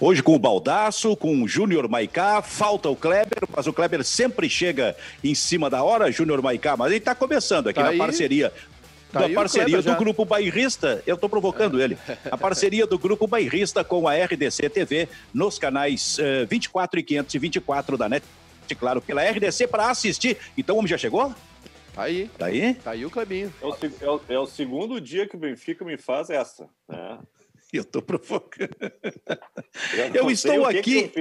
Hoje com o Baldasso, com o Júnior Maicá, falta o Kleber, mas o Kleber sempre chega em cima da hora, Júnior Maicá, mas ele está começando aqui na parceria. Da parceria do Grupo Bairrista, eu estou provocando ele, a parceria do Grupo Bairrista com a RDC TV nos canais 24 e 524 da NET, claro, pela RDC para assistir. Então o homem já chegou? Tá aí. Tá aí? Tá aí o Clebinho. É o segundo dia que o Benfica me faz essa, né? Eu estou provocando. Eu estou aqui.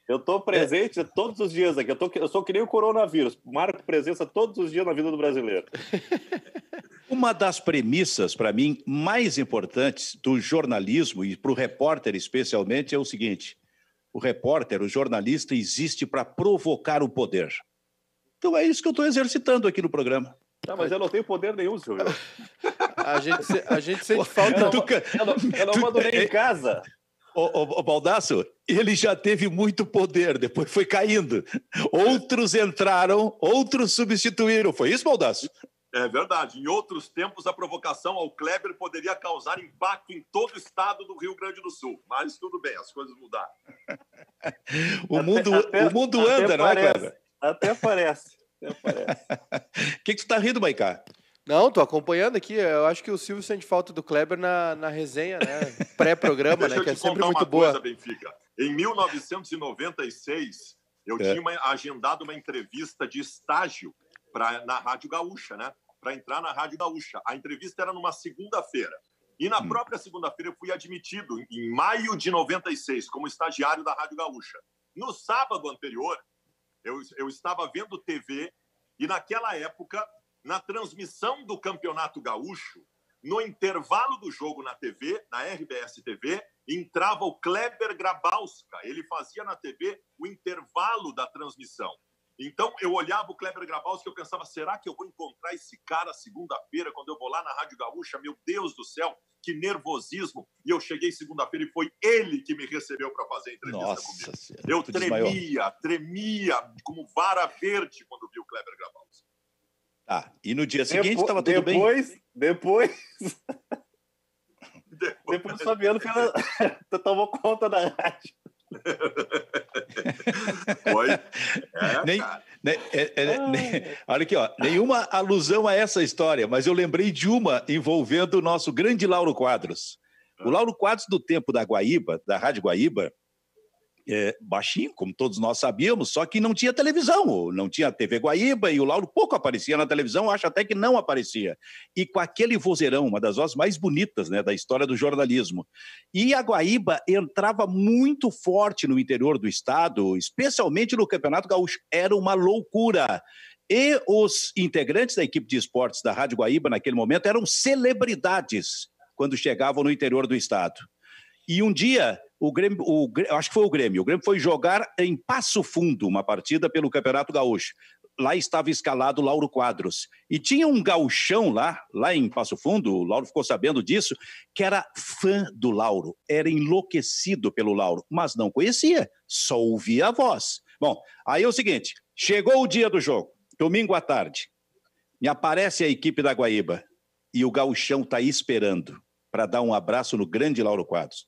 Eu estou presente todos os dias aqui. Eu sou que nem o coronavírus. Marco presença todos os dias na vida do brasileiro. Uma das premissas, para mim, mais importantes do jornalismo e para o repórter especialmente é o seguinte: o repórter, o jornalista, existe para provocar o poder. Então é isso que eu estou exercitando aqui no programa. Não, mas eu não tenho poder nenhum, Silvio. A gente sente falta. Eu não mando nem em casa. O Baldasso, ele já teve muito poder, depois foi caindo. Outros entraram, outros substituíram. Foi isso, Baldasso? É verdade. Em outros tempos, a provocação ao Kleber poderia causar impacto em todo o estado do Rio Grande do Sul. Mas tudo bem, as coisas mudaram. O mundo anda, não é, Kleber? Até parece. O que tu tá rindo, Maicá? Não, tô acompanhando aqui. Eu acho que o Silvio sente falta do Kleber na resenha, né? Pré-programa, né? Que é sempre muito boa. Coisa, Benfica. Em 1996, eu tinha agendado uma entrevista de estágio na Rádio Gaúcha, né? Para entrar na Rádio Gaúcha. A entrevista era numa segunda-feira. E na própria segunda-feira eu fui admitido, em maio de 96, como estagiário da Rádio Gaúcha. No sábado anterior, eu estava vendo TV e naquela época, na transmissão do Campeonato Gaúcho, no intervalo do jogo na TV, na RBS TV, entrava o Kleber Grabowska. Ele fazia na TV o intervalo da transmissão. Então, eu olhava o Kleber Grabowska e eu pensava, será que eu vou encontrar esse cara segunda-feira, quando eu vou lá na Rádio Gaúcha? Meu Deus do céu, que nervosismo. E eu cheguei segunda-feira e foi ele que me recebeu para fazer a entrevista comigo. Senhora, eu tremia como vara verde quando vi o Kleber Grabowska. Ah, e no dia seguinte estava tudo bem? Depois o Fabiano tomou conta da rádio. Foi. Olha aqui, ó, nenhuma alusão a essa história, mas eu lembrei de uma envolvendo o nosso grande Lauro Quadros. O Lauro Quadros, do tempo da Guaíba, da Rádio Guaíba, baixinho, como todos nós sabíamos, só que não tinha televisão, não tinha TV Guaíba, e o Lauro pouco aparecia na televisão, acho até que não aparecia. E com aquele vozeirão, uma das vozes mais bonitas, né, da história do jornalismo. E a Guaíba entrava muito forte no interior do estado, especialmente no Campeonato Gaúcho. Era uma loucura. E os integrantes da equipe de esportes da Rádio Guaíba, naquele momento, eram celebridades quando chegavam no interior do estado. E um dia, acho que foi o Grêmio foi jogar em Passo Fundo, uma partida pelo Campeonato Gaúcho. Lá estava escalado Lauro Quadros. E tinha um gauchão lá em Passo Fundo, o Lauro ficou sabendo disso, que era fã do Lauro, era enlouquecido pelo Lauro, mas não conhecia, só ouvia a voz. Bom, aí é o seguinte, chegou o dia do jogo, domingo à tarde, me aparece a equipe da Guaíba e o gauchão está aí esperando para dar um abraço no grande Lauro Quadros.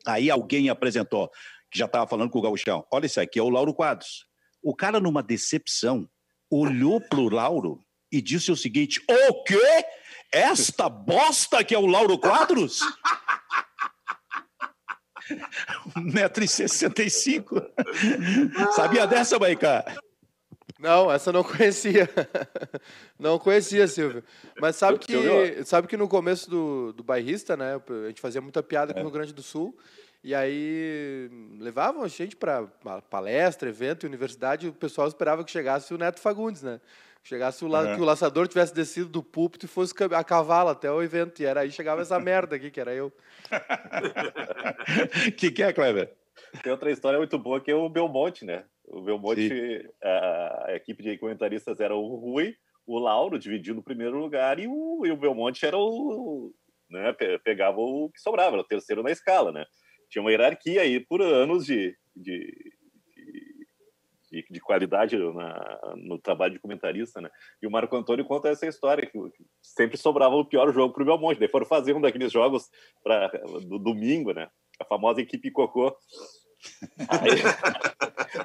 Aí alguém apresentou, que já estava falando com o gauchão, olha, isso aqui é o Lauro Quadros. O cara, numa decepção, olhou pro Lauro e disse o seguinte, o quê? Esta bosta que é o Lauro Quadros? 1,65 m. Sabia dessa, Maicá? Não, essa eu não conhecia. Não conhecia, Silvio. Mas sabe que no começo do Bairrista, né, a gente fazia muita piada com o Rio Grande do Sul, e aí levavam a gente para palestra, evento, universidade, e o pessoal esperava que chegasse o Neto Fagundes, né? Chegasse que o laçador tivesse descido do púlpito e fosse a cavalo até o evento, e aí chegava essa merda aqui, que era eu. Que é, Kleber? Tem outra história muito boa, que é o Belmonte, né? O Belmonte, a equipe de comentaristas era o Rui, o Lauro dividindo o primeiro lugar, e o Belmonte era né, pegava o que sobrava, era o terceiro na escala, né? Tinha uma hierarquia aí por anos de qualidade no trabalho de comentarista, né? E o Marco Antônio conta essa história, que sempre sobrava o pior jogo para o Belmonte. Daí foram fazer um daqueles jogos do domingo, né? A famosa equipe Cocô.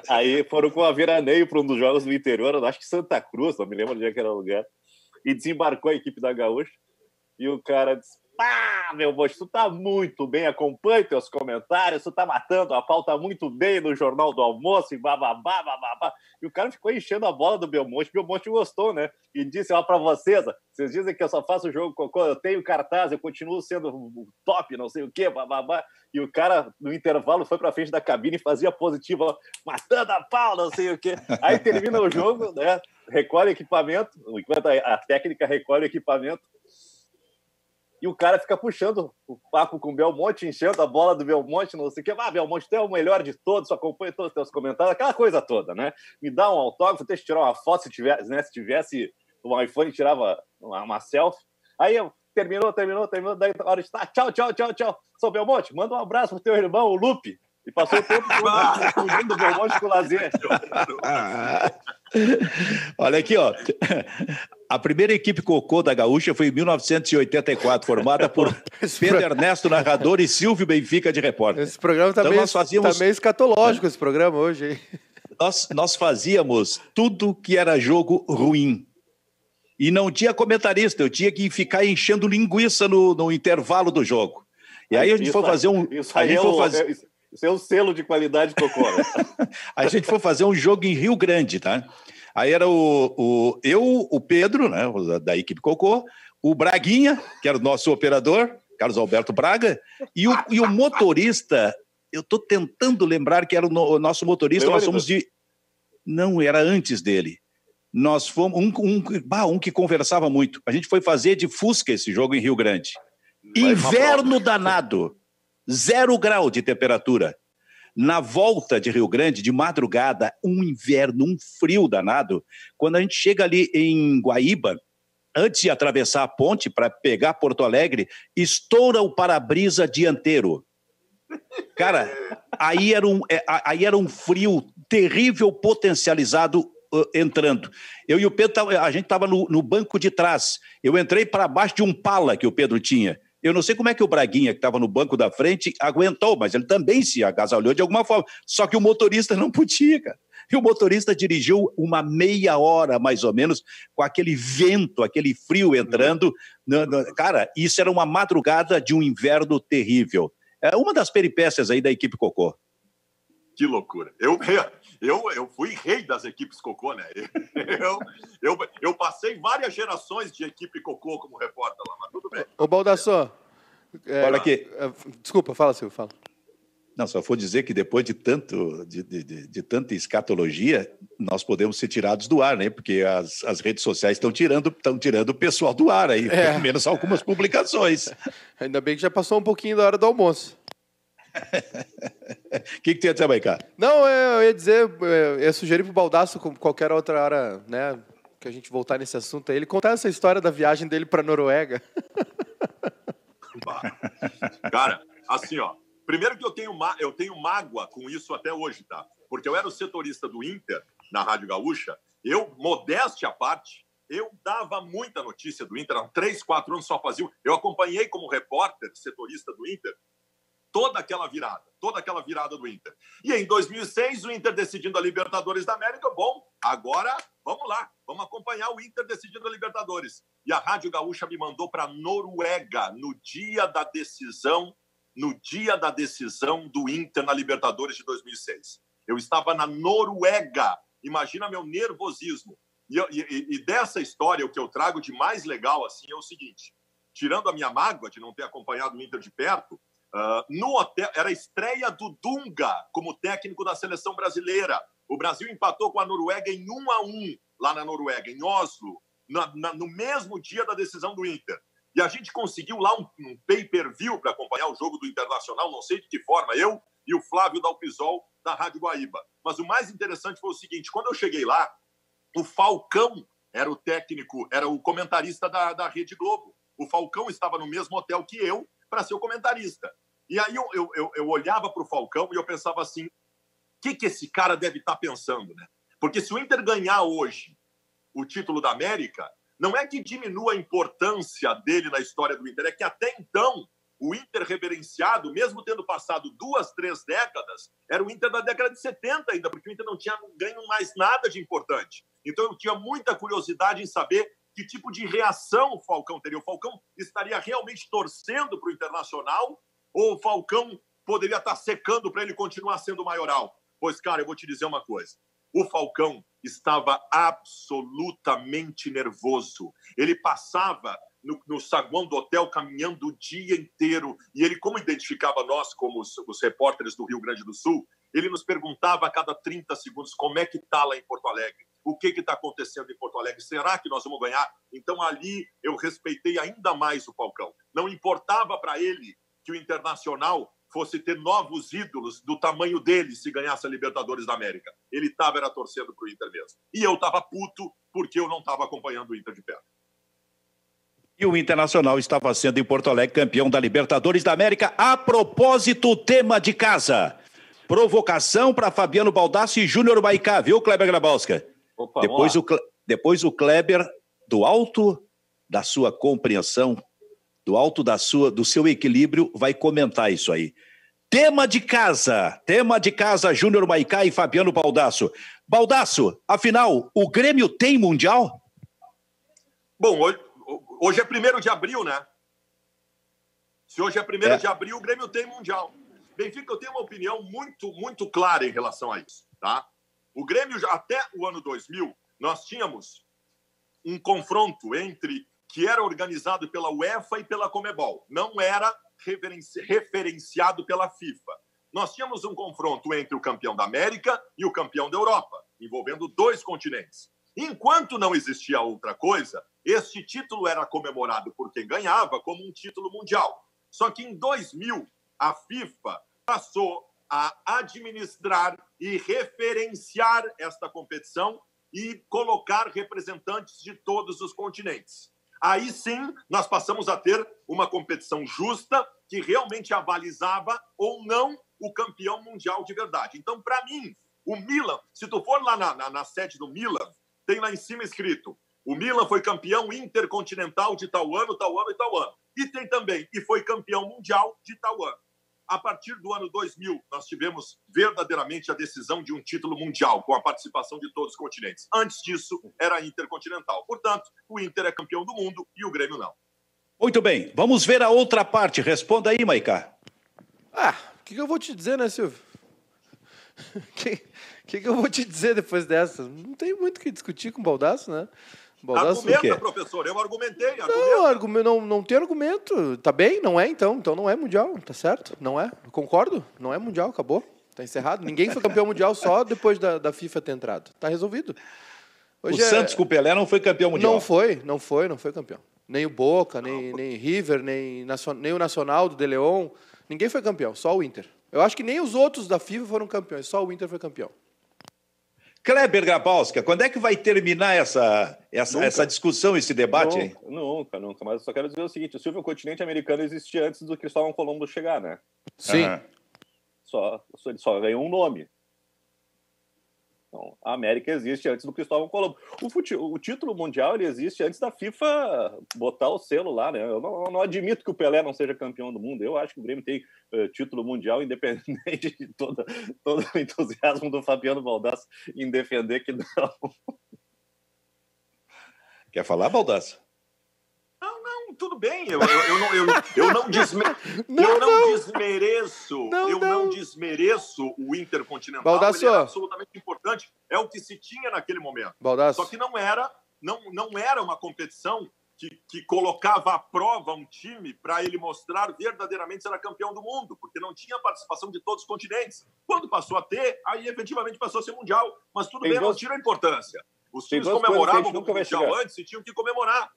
Aí foram com a veraneio para um dos jogos do interior, acho que Santa Cruz, não me lembro onde é que era o lugar, e desembarcou a equipe da Gaúcha, e o cara disse: "Ah, meu moço, tu tá muito bem, acompanhe teus comentários, tu tá matando a pauta muito bem no Jornal do Almoço, e bababá, bababá." E o cara ficou enchendo a bola do Belmonte gostou, né? E disse: "Ó, pra vocês dizem que eu só faço jogo cocô, eu tenho cartaz, eu continuo sendo top, não sei o quê, bababá." E o cara, no intervalo, foi pra frente da cabine e fazia positivo, ó, matando a pau, não sei o quê. Aí termina o jogo, né? Recolhe equipamento, enquanto a técnica recolhe o equipamento, e o cara fica puxando o papo com o Belmonte, enchendo a bola do Belmonte, não sei o quê. "Ah, Belmonte, tu é o melhor de todos, acompanha todos os teus comentários", aquela coisa toda, né? "Me dá um autógrafo, deixa eu tirar uma foto, se tivesse um iPhone, tirava uma selfie." Aí terminou, daí a hora de estar, tchau. "São Belmonte, manda um abraço pro teu irmão, o Lupe." E passou o tempo confundindo o Belmonte com o Lazer. Olha aqui, ó. A primeira equipe cocô da Gaúcha foi em 1984, formada por Pedro Ernesto, narrador, e Silvio Benfica, de repórter. Esse programa tá, então tá meio escatológico, esse programa hoje, hein? Nós fazíamos tudo que era jogo ruim. E não tinha comentarista, eu tinha que ficar enchendo linguiça no intervalo do jogo. E aí a gente foi fazer um... Isso é um selo de qualidade cocô. A gente foi fazer um jogo em Rio Grande, tá? Aí era o Pedro, né, da equipe cocô, o Braguinha, que era o nosso operador, Carlos Alberto Braga, e o motorista, eu estou tentando lembrar que era o nosso motorista, nós somos de... Não, era antes dele. Nós fomos um que conversava muito. A gente foi fazer de Fusca esse jogo em Rio Grande. Inverno danado. 0 grau de temperatura. Na volta de Rio Grande, de madrugada, um inverno, um frio danado. Quando a gente chega ali em Guaíba, antes de atravessar a ponte para pegar Porto Alegre, estoura o para-brisa dianteiro. Cara, aí era um frio terrível potencializado entrando. Eu e o Pedro, a gente estava no banco de trás. Eu entrei para baixo de um pala que o Pedro tinha. Eu não sei como é que o Braguinha, que estava no banco da frente, aguentou, mas ele também se agasalhou de alguma forma. Só que o motorista não podia, cara. E o motorista dirigiu uma meia hora, mais ou menos, com aquele vento, aquele frio entrando. Cara, isso era uma madrugada de um inverno terrível. É uma das peripécias aí da equipe cocô. Que loucura. Eu fui rei das equipes cocô, né? Eu passei várias gerações de equipe cocô como repórter lá, mas tudo bem. Ô, Baldassó. Olha aqui. Desculpa, fala, Silvio, fala. Não, só vou dizer que depois de tanta escatologia, nós podemos ser tirados do ar, né? Porque as redes sociais estão tirando o pessoal do ar aí, pelo menos algumas publicações. Ainda bem que já passou um pouquinho da hora do almoço. O que tu ia dizer, Maicá? Não, eu ia dizer, eu ia sugerir pro Baldasso, como qualquer outra hora, né, que a gente voltar nesse assunto aí, ele contar essa história da viagem dele pra Noruega. Cara, assim, ó, primeiro que eu tenho mágoa com isso até hoje, tá? Porque eu era o setorista do Inter na Rádio Gaúcha, modéstia à parte, eu dava muita notícia do Inter, há 3, 4 anos só fazia. Eu acompanhei como repórter, setorista do Inter, toda aquela virada do Inter. E em 2006, o Inter decidindo a Libertadores da América, bom, agora vamos lá, vamos acompanhar o Inter decidindo a Libertadores. E a Rádio Gaúcha me mandou para Noruega no dia da decisão do Inter na Libertadores de 2006. Eu estava na Noruega, imagina meu nervosismo. E dessa história, o que eu trago de mais legal assim, é o seguinte, tirando a minha mágoa de não ter acompanhado o Inter de perto, no hotel, era a estreia do Dunga como técnico da seleção brasileira. O Brasil empatou com a Noruega em 1-1 lá na Noruega, em Oslo, no mesmo dia da decisão do Inter. E a gente conseguiu lá um pay-per-view para acompanhar o jogo do Internacional, não sei de que forma, eu e o Flávio Dalpisol, da Rádio Guaíba. Mas o mais interessante foi o seguinte, quando eu cheguei lá, o Falcão era o técnico, era o comentarista da Rede Globo. O Falcão estava no mesmo hotel que eu para ser o comentarista. E aí eu olhava para o Falcão e eu pensava assim, o que esse cara deve estar pensando, né? Porque se o Inter ganhar hoje o título da América, não é que diminua a importância dele na história do Inter, é que até então O Inter reverenciado, mesmo tendo passado 2, 3 décadas, era o Inter da década de 70 ainda, porque o Inter não tinha ganho mais nada de importante. Então eu tinha muita curiosidade em saber que tipo de reação o Falcão teria. O Falcão estaria realmente torcendo para o Internacional ou o Falcão poderia estar secando para ele continuar sendo maioral? Pois, cara, eu vou te dizer uma coisa. O Falcão estava absolutamente nervoso. Ele passava no saguão do hotel caminhando o dia inteiro. E ele, como identificava nós como os repórteres do Rio Grande do Sul, ele nos perguntava a cada 30 segundos como é que está lá em Porto Alegre. O que está acontecendo em Porto Alegre? Será que nós vamos ganhar? Então, ali, eu respeitei ainda mais o Falcão. Não importava para ele que o Internacional fosse ter novos ídolos do tamanho dele se ganhasse a Libertadores da América. Ele era torcendo para o Inter mesmo. E eu estava puto porque eu não estava acompanhando o Inter de perto. E o Internacional estava sendo em Porto Alegre campeão da Libertadores da América. A propósito, tema de casa. Provocação para Fabiano Baldassi e Júnior Maicá, viu, Kleber Grabowska? Opa, depois o Kleber, do alto da sua compreensão, do alto do seu equilíbrio, vai comentar isso aí. Tema de casa, Júnior Maicá e Fabiano Baldasso. Baldasso, afinal, o Grêmio tem Mundial? Bom, hoje é 1º de abril, né? Se hoje é 1º de abril, o Grêmio tem Mundial. Benfica, eu tenho uma opinião muito, muito clara em relação a isso, tá? O Grêmio, até o ano 2000, nós tínhamos um confronto que era organizado pela UEFA e pela Conmebol. Não era referenciado pela FIFA. Nós tínhamos um confronto entre o campeão da América e o campeão da Europa, envolvendo 2 continentes. Enquanto não existia outra coisa, este título era comemorado por quem ganhava como um título mundial. Só que em 2000, a FIFA passou a administrar e referenciar esta competição e colocar representantes de todos os continentes. Aí sim, nós passamos a ter uma competição justa que realmente avalizava ou não o campeão mundial de verdade. Então, para mim, o Milan, se tu for lá na sede do Milan, tem lá em cima escrito: o Milan foi campeão intercontinental de tal ano, tal ano e tal ano. E tem também, e foi campeão mundial de tal ano. A partir do ano 2000, nós tivemos verdadeiramente a decisão de um título mundial, com a participação de todos os continentes. Antes disso, era intercontinental. Portanto, o Inter é campeão do mundo e o Grêmio não. Muito bem, vamos ver a outra parte. Responda aí, Maicá. O que eu vou te dizer, né, Silvio? O que eu vou te dizer depois dessa? Não tem muito o que discutir com o Baldasso, né? Argumenta, professor. Eu argumentei. Não tem argumento. Tá bem? Não é, então. Então não é mundial. Tá certo? Não é. Eu concordo. Não é mundial. Acabou. Tá encerrado. Ninguém foi campeão mundial só depois da FIFA ter entrado. Tá resolvido. Hoje Santos com o Pelé não foi campeão mundial. Não foi campeão. Nem o Boca, nem River, nem o Nacional do De Leon. Ninguém foi campeão. Só o Inter. Eu acho que nem os outros da FIFA foram campeões. Só o Inter foi campeão. Kleber Grabowska, quando é que vai terminar essa discussão, esse debate? Hein? Nunca. Mas eu só quero dizer o seguinte: o Silvio, o continente americano existia antes do Cristóvão Colombo chegar, né? Sim. Ele só ganhou um nome. Então, a América existe antes do Cristóvão Colombo. O título mundial ele existe antes da FIFA botar o selo lá, né? Eu não admito que o Pelé não seja campeão do mundo. Eu acho que o Grêmio tem título mundial, independente de todo o entusiasmo do Fabiano Baldassi em defender que não. Quer falar, Baldassi? Não, tudo bem. Eu não desmereço o Intercontinental. Baldasso. Ele era absolutamente importante. É o que se tinha naquele momento. Baldasso. Só que não era uma competição que colocava à prova um time para ele mostrar verdadeiramente se era campeão do mundo, porque não tinha participação de todos os continentes. Quando passou a ter, aí efetivamente passou a ser mundial. Mas tudo bem, não tira a importância. Os times comemoravam o mundial antes e tinham que comemorar.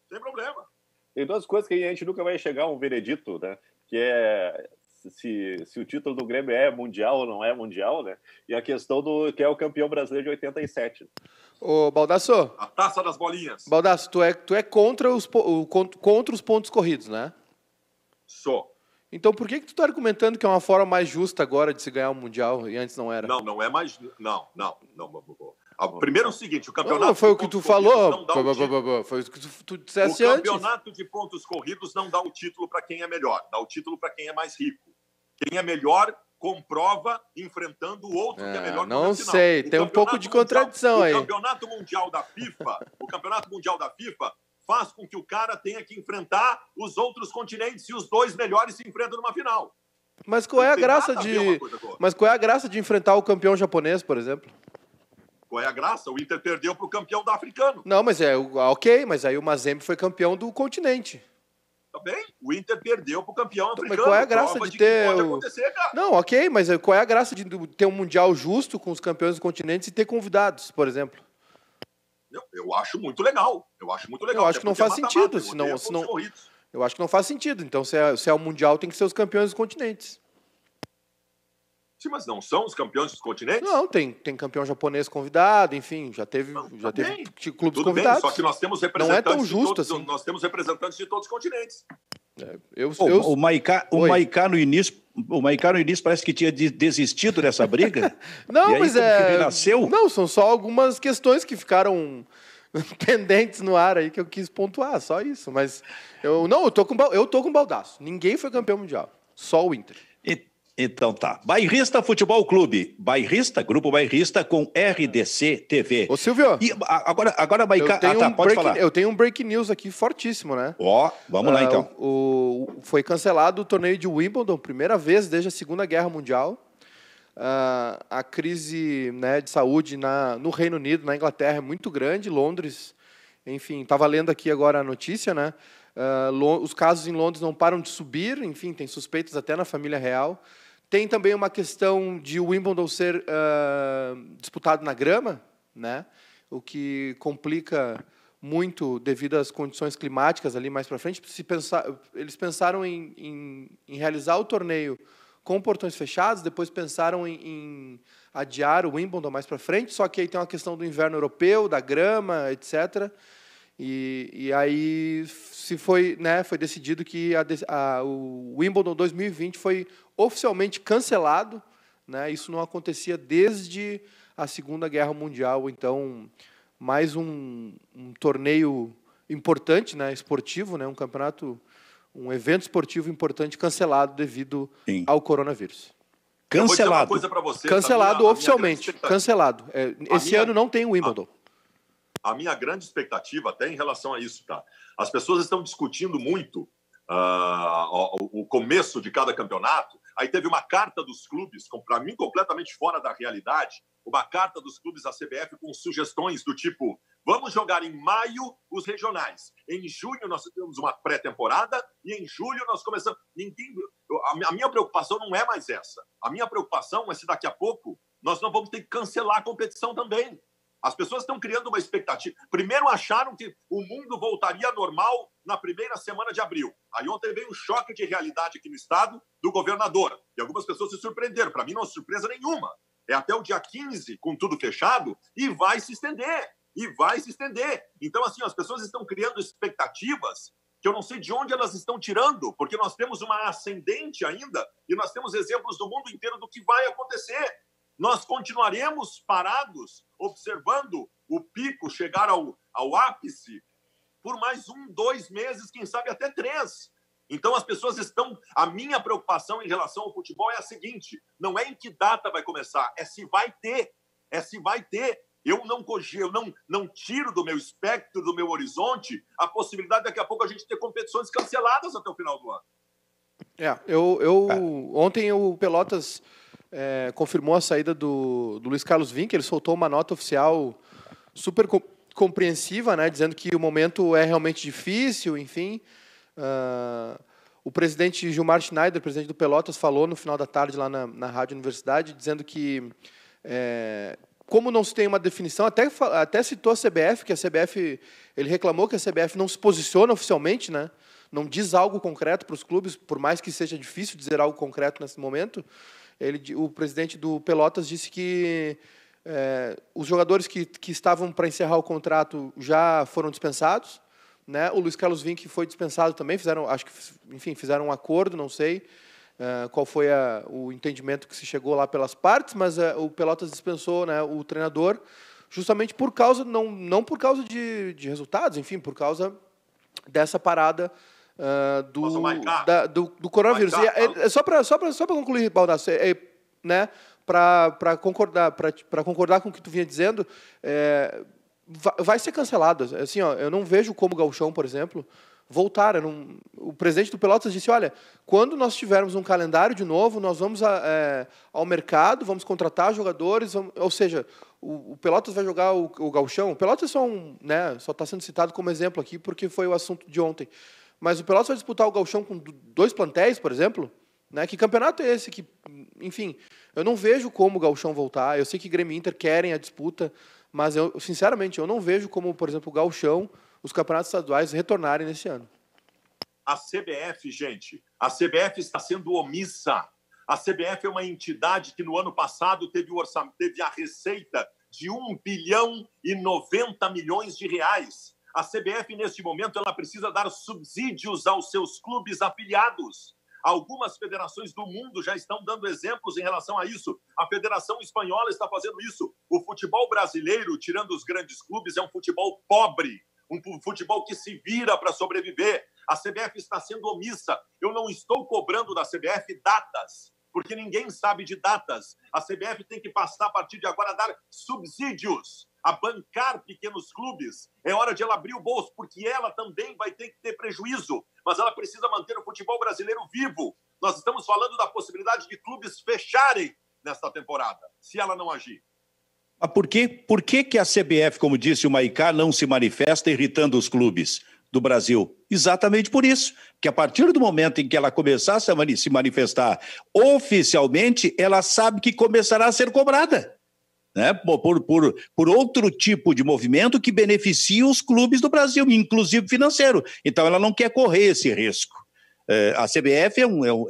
Sem problema. Tem 2 coisas que a gente nunca vai chegar a um veredito, né? Que é se o título do Grêmio é mundial ou não é mundial, né? E a questão do que é o campeão brasileiro de 87. Ô, Baldasso. A taça das bolinhas. Baldasso, tu é contra os pontos corridos, né? Sou. Então por que tu tá argumentando que é uma forma mais justa agora de se ganhar um mundial e antes não era? Não é mais... Não. Primeiro é o seguinte, o campeonato... Não, foi o que tu falou. Foi o que tu dissesse antes. O campeonato de pontos corridos não dá o título para quem é melhor, dá o título para quem é mais rico. Quem é melhor comprova enfrentando o outro que é melhor. Não sei, tem um pouco de contradição aí. O campeonato mundial da FIFA faz com que o cara tenha que enfrentar os outros continentes e os dois melhores se enfrentam numa final. Mas qual é a graça de enfrentar o campeão japonês, por exemplo? Qual é a graça? O Inter perdeu para o campeão da africano. Não, mas ok, mas aí o Mazembe foi campeão do continente. Tá bem? O Inter perdeu para o campeão africano. Mas qual é a graça de ter... Pode acontecer, cara. Não, ok, mas qual é a graça de ter um mundial justo com os campeões dos continentes e ter convidados, por exemplo? Eu acho muito legal. Eu acho que não faz sentido. Eu acho que não faz sentido. Então, se é o mundial, tem que ser os campeões dos continentes. Sim, mas não são os campeões dos continentes? Não, tem campeão japonês convidado, enfim, já teve clubes tudo convidados. Bem, só que nós temos representantes, não é tão justo assim. Nós temos representantes de todos os continentes. O Maicá no início parece que tinha desistido dessa briga. Não, e aí, mas renasceu? Não, são só algumas questões que ficaram pendentes no ar aí que eu quis pontuar, só isso. Mas eu tô com o baldaço. Ninguém foi campeão mundial, só o Inter. Então tá. Bairrista Futebol Clube. Grupo Bairrista com RDC TV. Ô, Silvio. E agora Maicá... pode falar. Eu tenho um break news aqui fortíssimo, né? Vamos lá então. Foi cancelado o torneio de Wimbledon, primeira vez desde a Segunda Guerra Mundial. A crise, né, de saúde no Reino Unido, na Inglaterra, é muito grande. Londres, enfim, estava lendo aqui agora a notícia, né? Os casos em Londres não param de subir, enfim, tem suspeitos até na família real. Tem também uma questão de o Wimbledon ser disputado na grama, né? O que complica muito devido às condições climáticas ali mais para frente. Eles pensaram em realizar o torneio com portões fechados, depois pensaram em adiar o Wimbledon mais para frente, só que aí tem uma questão do inverno europeu, da grama, etc. E aí foi decidido que o Wimbledon 2020 foi oficialmente cancelado, né? Isso não acontecia desde a Segunda Guerra Mundial. Então, mais um torneio importante, né, esportivo, né, um evento esportivo importante cancelado devido ao coronavírus. Cancelado. Coisa para você, cancelado oficialmente. Cancelado. Esse ano não tem o Wimbledon. A minha grande expectativa, até em relação a isso, tá? As pessoas estão discutindo muito o começo de cada campeonato. Aí teve uma carta dos clubes, para mim completamente fora da realidade, uma carta dos clubes à CBF com sugestões do tipo: vamos jogar em maio os regionais. Em junho nós temos uma pré-temporada e em julho nós começamos. A minha preocupação não é mais essa. A minha preocupação é se daqui a pouco nós não vamos ter que cancelar a competição também. As pessoas estão criando uma expectativa. Primeiro acharam que o mundo voltaria ao normal na primeira semana de abril. Aí ontem veio um choque de realidade aqui no estado do governador. E algumas pessoas se surpreenderam. Para mim não é surpresa nenhuma. É até o dia 15, com tudo fechado, e vai se estender. Então, assim, as pessoas estão criando expectativas que eu não sei de onde elas estão tirando, porque nós temos uma ascendente ainda e nós temos exemplos do mundo inteiro do que vai acontecer. Nós continuaremos parados, observando o pico chegar ao ápice por mais 1, 2 meses, quem sabe até 3. Então, as pessoas estão... A minha preocupação em relação ao futebol é a seguinte: não é em que data vai começar, é se vai ter. Eu não tiro do meu espectro, do meu horizonte, a possibilidade de daqui a pouco a gente ter competições canceladas até o final do ano. Ontem o Pelotas... confirmou a saída do Luiz Carlos Vinck. Ele soltou uma nota oficial super compreensiva, né, dizendo que o momento é realmente difícil, enfim. O presidente Gilmar Schneider, presidente do Pelotas, falou no final da tarde lá na Rádio Universidade, dizendo que, como não se tem uma definição, até citou a CBF, que a CBF, ele reclamou que a CBF não se posiciona oficialmente, né, não diz algo concreto para os clubes, por mais que seja difícil dizer algo concreto nesse momento. O presidente do Pelotas disse que os jogadores que estavam para encerrar o contrato já foram dispensados, né? O Luiz Carlos Vinck foi dispensado também, fizeram um acordo, não sei qual foi o entendimento que se chegou lá pelas partes, mas o Pelotas dispensou, né, o treinador justamente por causa, não por causa de resultados, enfim, por causa dessa parada do coronavírus. Só para concluir, Baldasso, né, para concordar com o que tu vinha dizendo, vai ser cancelado. Assim, ó, eu não vejo como o Gauchão, por exemplo, voltar. O presidente do Pelotas disse, olha, quando nós tivermos um calendário de novo, nós vamos ao mercado, vamos contratar jogadores, ou seja, o Pelotas vai jogar o Gauchão. O Pelotas só está sendo citado como exemplo aqui porque foi o assunto de ontem. Mas o Pelotas vai disputar o Gauchão com 2 plantéis, por exemplo, né? Que campeonato é esse? Enfim, eu não vejo como o Gauchão voltar. Eu sei que Grêmio e Inter querem a disputa, mas sinceramente, eu não vejo como, por exemplo, o Gauchão, os campeonatos estaduais retornarem nesse ano. A CBF, gente, a CBF está sendo omissa. A CBF é uma entidade que no ano passado teve a receita de 1 bilhão e 90 milhões de reais. A CBF, neste momento, ela precisa dar subsídios aos seus clubes afiliados. Algumas federações do mundo já estão dando exemplos em relação a isso. A Federação Espanhola está fazendo isso. O futebol brasileiro, tirando os grandes clubes, é um futebol pobre, um futebol que se vira para sobreviver. A CBF está sendo omissa. Eu não estou cobrando da CBF datas, porque ninguém sabe de datas. A CBF tem que passar, a partir de agora, a dar subsídios, a bancar pequenos clubes. É hora de ela abrir o bolso, porque ela também vai ter que ter prejuízo, mas ela precisa manter o futebol brasileiro vivo. Nós estamos falando da possibilidade de clubes fecharem nesta temporada, se ela não agir. Mas por que a CBF, como disse o Maicá, não se manifesta irritando os clubes do Brasil? Exatamente por isso, que a partir do momento em que ela começar a se manifestar oficialmente, ela sabe que começará a ser cobrada, né, por outro tipo de movimento que beneficia os clubes do Brasil, inclusive financeiro. Então, ela não quer correr esse risco. A CBF é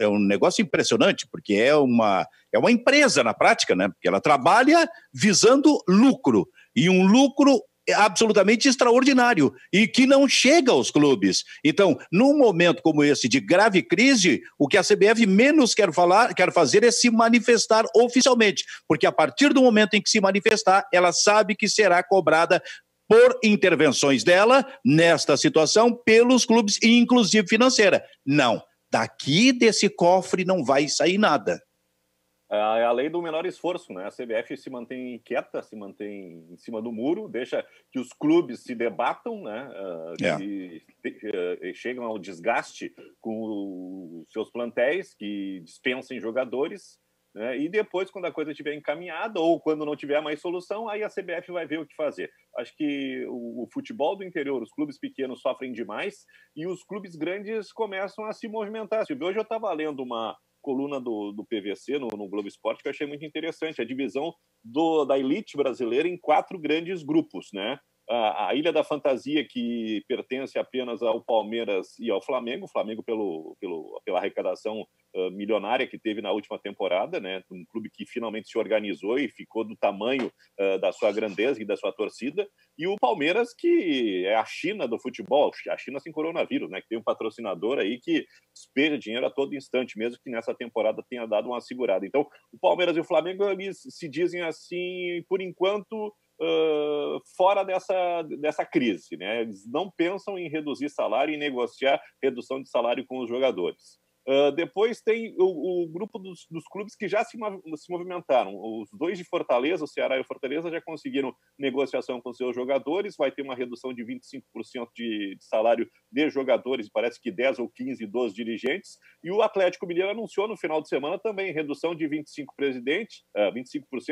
um negócio impressionante, porque é uma empresa na prática, né? Porque ela trabalha visando lucro, e um lucro absolutamente extraordinário e que não chega aos clubes. Então, num momento como esse de grave crise, o que a CBF menos quer fazer é se manifestar oficialmente, porque a partir do momento em que se manifestar, ela sabe que será cobrada por intervenções dela nesta situação pelos clubes e inclusive financeira. Não, daqui desse cofre não vai sair nada. É a lei do menor esforço, né? A CBF se mantém quieta, se mantém em cima do muro, deixa que os clubes se debatam, né? Que chegam ao desgaste com os seus plantéis, que dispensem jogadores, né? E depois, quando a coisa estiver encaminhada ou quando não tiver mais solução, aí a CBF vai ver o que fazer. Acho que o futebol do interior, os clubes pequenos sofrem demais e os clubes grandes começam a se movimentar. Hoje eu estava lendo uma coluna do PVC no Globo Esporte que eu achei muito interessante, a divisão da elite brasileira em 4 grandes grupos, né? A Ilha da Fantasia, que pertence apenas ao Palmeiras e ao Flamengo, o Flamengo pela arrecadação milionária que teve na última temporada, né? Um clube que finalmente se organizou e ficou do tamanho da sua grandeza e da sua torcida, e o Palmeiras, que é a China do futebol, a China sem coronavírus, né? Que tem um patrocinador aí que despeja dinheiro a todo instante, mesmo que nessa temporada tenha dado uma segurada. Então, o Palmeiras e o Flamengo, eles se dizem assim, por enquanto, fora dessa crise, né? Eles não pensam em reduzir salário e negociar redução de salário com os jogadores. Depois tem o grupo dos clubes que já se movimentaram. Os 2 de Fortaleza, o Ceará e o Fortaleza, já conseguiram negociação com seus jogadores. Vai ter uma redução de 25% de salário de jogadores, parece que 10 ou 15 dos dirigentes. E o Atlético Mineiro anunciou no final de semana também redução de 25%,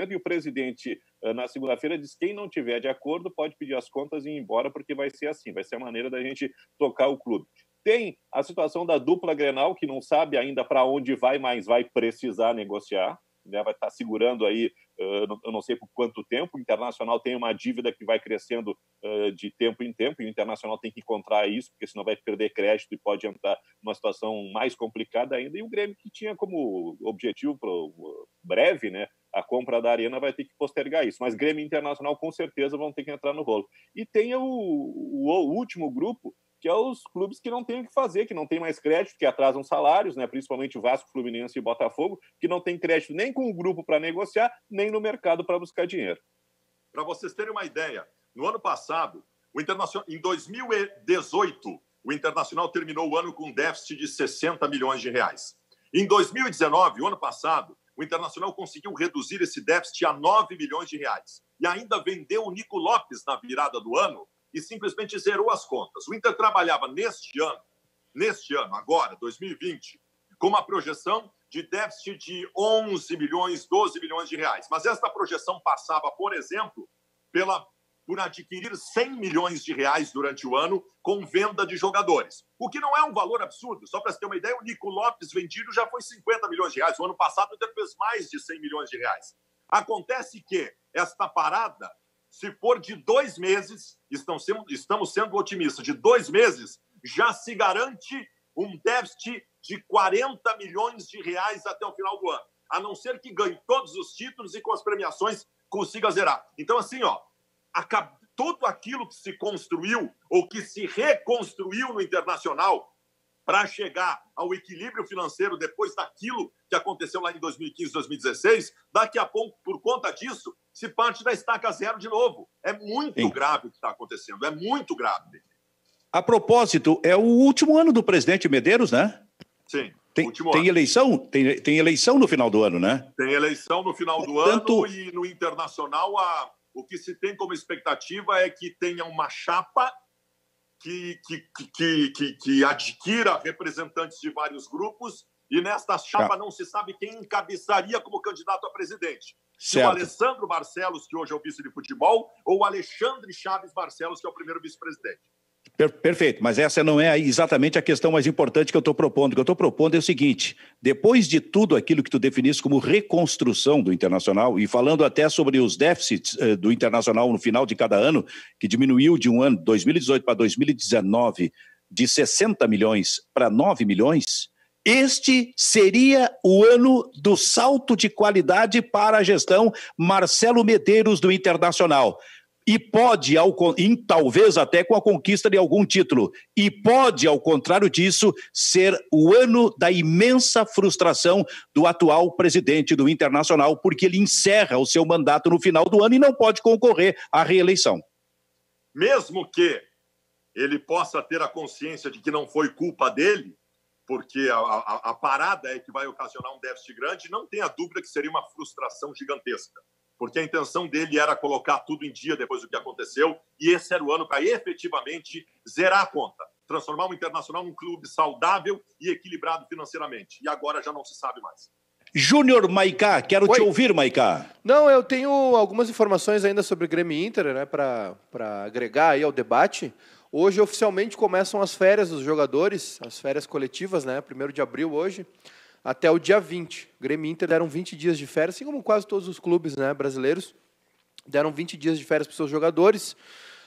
e o presidente, na segunda-feira, disse que quem não tiver de acordo pode pedir as contas e ir embora, porque vai ser assim, vai ser a maneira da gente tocar o clube. Tem a situação da dupla Grenal, que não sabe ainda para onde vai, mas vai precisar negociar, né? Vai estar segurando aí, eu não sei por quanto tempo. O Internacional tem uma dívida que vai crescendo de tempo em tempo, e o Internacional tem que encontrar isso, porque senão vai perder crédito e pode entrar numa situação mais complicada ainda. E o Grêmio, que tinha como objetivo breve, né, a compra da Arena, vai ter que postergar isso. Mas Grêmio e Internacional com certeza vão ter que entrar no rolo. E tem o último grupo, que é os clubes que não têm o que fazer, que não têm mais crédito, que atrasam salários, né? Principalmente o Vasco, Fluminense e Botafogo, que não tem crédito nem com o grupo para negociar, nem no mercado para buscar dinheiro. Para vocês terem uma ideia, no ano passado, em 2018, o Internacional terminou o ano com um déficit de 60 milhões de reais. Em 2019, o ano passado, o Internacional conseguiu reduzir esse déficit a 9 milhões de reais. E ainda vendeu o Nico Lopes na virada do ano e simplesmente zerou as contas. O Inter trabalhava neste ano, agora, 2020, com uma projeção de déficit de 11 milhões, 12 milhões de reais. Mas esta projeção passava, por exemplo, por adquirir 100 milhões de reais durante o ano com venda de jogadores. O que não é um valor absurdo. Só para você ter uma ideia, o Nico Lopes vendido já foi 50 milhões de reais. O ano passado, o Inter fez mais de 100 milhões de reais. Acontece que esta parada, se for de 2 meses, estamos sendo otimistas, de 2 meses, já se garante um déficit de 40 milhões de reais até o final do ano. A não ser que ganhe todos os títulos e com as premiações consiga zerar. Então, assim, tudo aquilo que se construiu ou que se reconstruiu no Internacional para chegar ao equilíbrio financeiro depois daquilo que aconteceu lá em 2015, 2016, daqui a pouco, por conta disso, se parte da estaca zero de novo. É muito grave o que está acontecendo, é muito grave. A propósito, é o último ano do presidente Medeiros, né? Sim, tem eleição? Tem eleição no final do ano, né? Tem eleição no final do ano e no Internacional o que se tem como expectativa é que tenha uma chapa que adquira representantes de vários grupos e nesta chapa não se sabe quem encabeçaria como candidato a presidente. Se o Alessandro Barcelos, que hoje é o vice de futebol, ou o Alexandre Chaves Barcelos, que é o primeiro vice-presidente. Perfeito, mas essa não é exatamente a questão mais importante que eu estou propondo. O que eu estou propondo é o seguinte: depois de tudo aquilo que tu definiste como reconstrução do Internacional, e falando até sobre os déficits do Internacional no final de cada ano, que diminuiu de um ano, 2018 para 2019, de 60 milhões para 9 milhões, este seria o ano do salto de qualidade para a gestão Marcelo Medeiros do Internacional. E pode, talvez até com a conquista de algum título, e pode, ao contrário disso, ser o ano da imensa frustração do atual presidente do Internacional, porque ele encerra o seu mandato no final do ano e não pode concorrer à reeleição. Mesmo que ele possa ter a consciência de que não foi culpa dele, porque a parada é que vai ocasionar um déficit grande, não tenha dúvida que seria uma frustração gigantesca. Porque a intenção dele era colocar tudo em dia depois do que aconteceu, e esse era o ano para efetivamente zerar a conta, transformar o Internacional num clube saudável e equilibrado financeiramente. E agora já não se sabe mais. Júnior Maicá, quero te ouvir, Maicá. Não, eu tenho algumas informações ainda sobre o Grêmio Inter, né, para agregar aí ao debate. Hoje, oficialmente, começam as férias dos jogadores, as férias coletivas, né, 1º de abril hoje, até o dia 20. O Grêmio Inter deram 20 dias de férias, assim como quase todos os clubes, né, brasileiros, deram 20 dias de férias para os seus jogadores.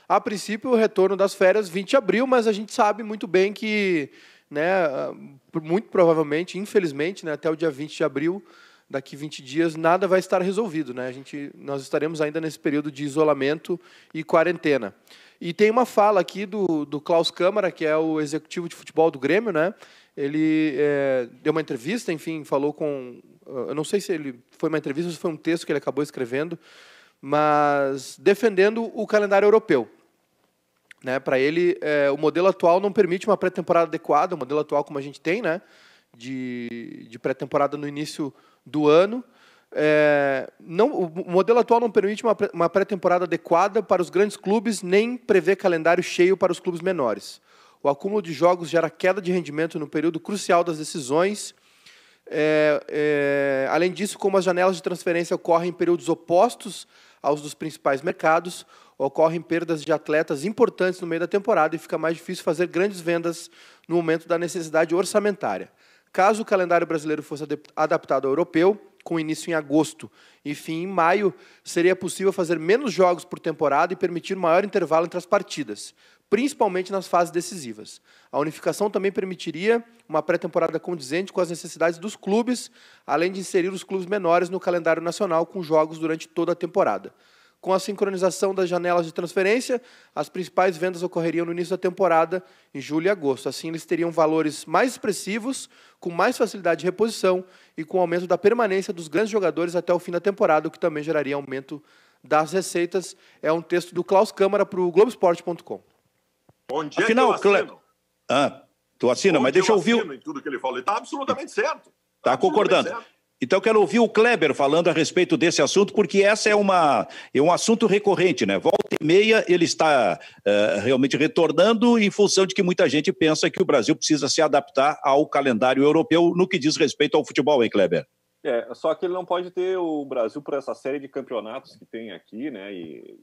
A princípio, o retorno das férias 20 de abril, mas a gente sabe muito bem que, né, muito provavelmente, infelizmente, né, até o dia 20 de abril, daqui 20 dias, nada vai estar resolvido, né? Nós estaremos ainda nesse período de isolamento e quarentena. E tem uma fala aqui do Klaus Câmara, que é o executivo de futebol do Grêmio, né? Ele deu uma entrevista, enfim, falou com... Eu não sei se foi uma entrevista ou se foi um texto que ele acabou escrevendo, mas defendendo o calendário europeu. Né? Para ele, o modelo atual não permite uma pré-temporada adequada, o modelo atual como a gente tem, né? de pré-temporada no início do ano. O modelo atual não permite uma pré-temporada adequada para os grandes clubes, nem prevê calendário cheio para os clubes menores. O acúmulo de jogos gera queda de rendimento no período crucial das decisões. Além disso, como as janelas de transferência ocorrem em períodos opostos aos dos principais mercados, ocorrem perdas de atletas importantes no meio da temporada e fica mais difícil fazer grandes vendas no momento da necessidade orçamentária. Caso o calendário brasileiro fosse adaptado ao europeu, com início em agosto e fim em maio, seria possível fazer menos jogos por temporada e permitir maior intervalo entre as partidas, principalmente nas fases decisivas. A unificação também permitiria uma pré-temporada condizente com as necessidades dos clubes, além de inserir os clubes menores no calendário nacional com jogos durante toda a temporada. Com a sincronização das janelas de transferência, as principais vendas ocorreriam no início da temporada, em julho e agosto. Assim, eles teriam valores mais expressivos, com mais facilidade de reposição e com o aumento da permanência dos grandes jogadores até o fim da temporada, o que também geraria aumento das receitas. É um texto do Klaus Câmara para o Globoesporte.com. Onde Afinal, é que eu assino? Tu assina, mas deixa eu ouvir. Em tudo que ele falou. Ele está absolutamente certo. Está concordando. Certo. Então, eu quero ouvir o Kleber falando a respeito desse assunto, porque essa é um assunto recorrente, né? Volta e meia, ele está realmente retornando em função de que muita gente pensa que o Brasil precisa se adaptar ao calendário europeu no que diz respeito ao futebol, hein, Kleber? Só que ele não pode ter o Brasil por essa série de campeonatos que tem aqui, né? E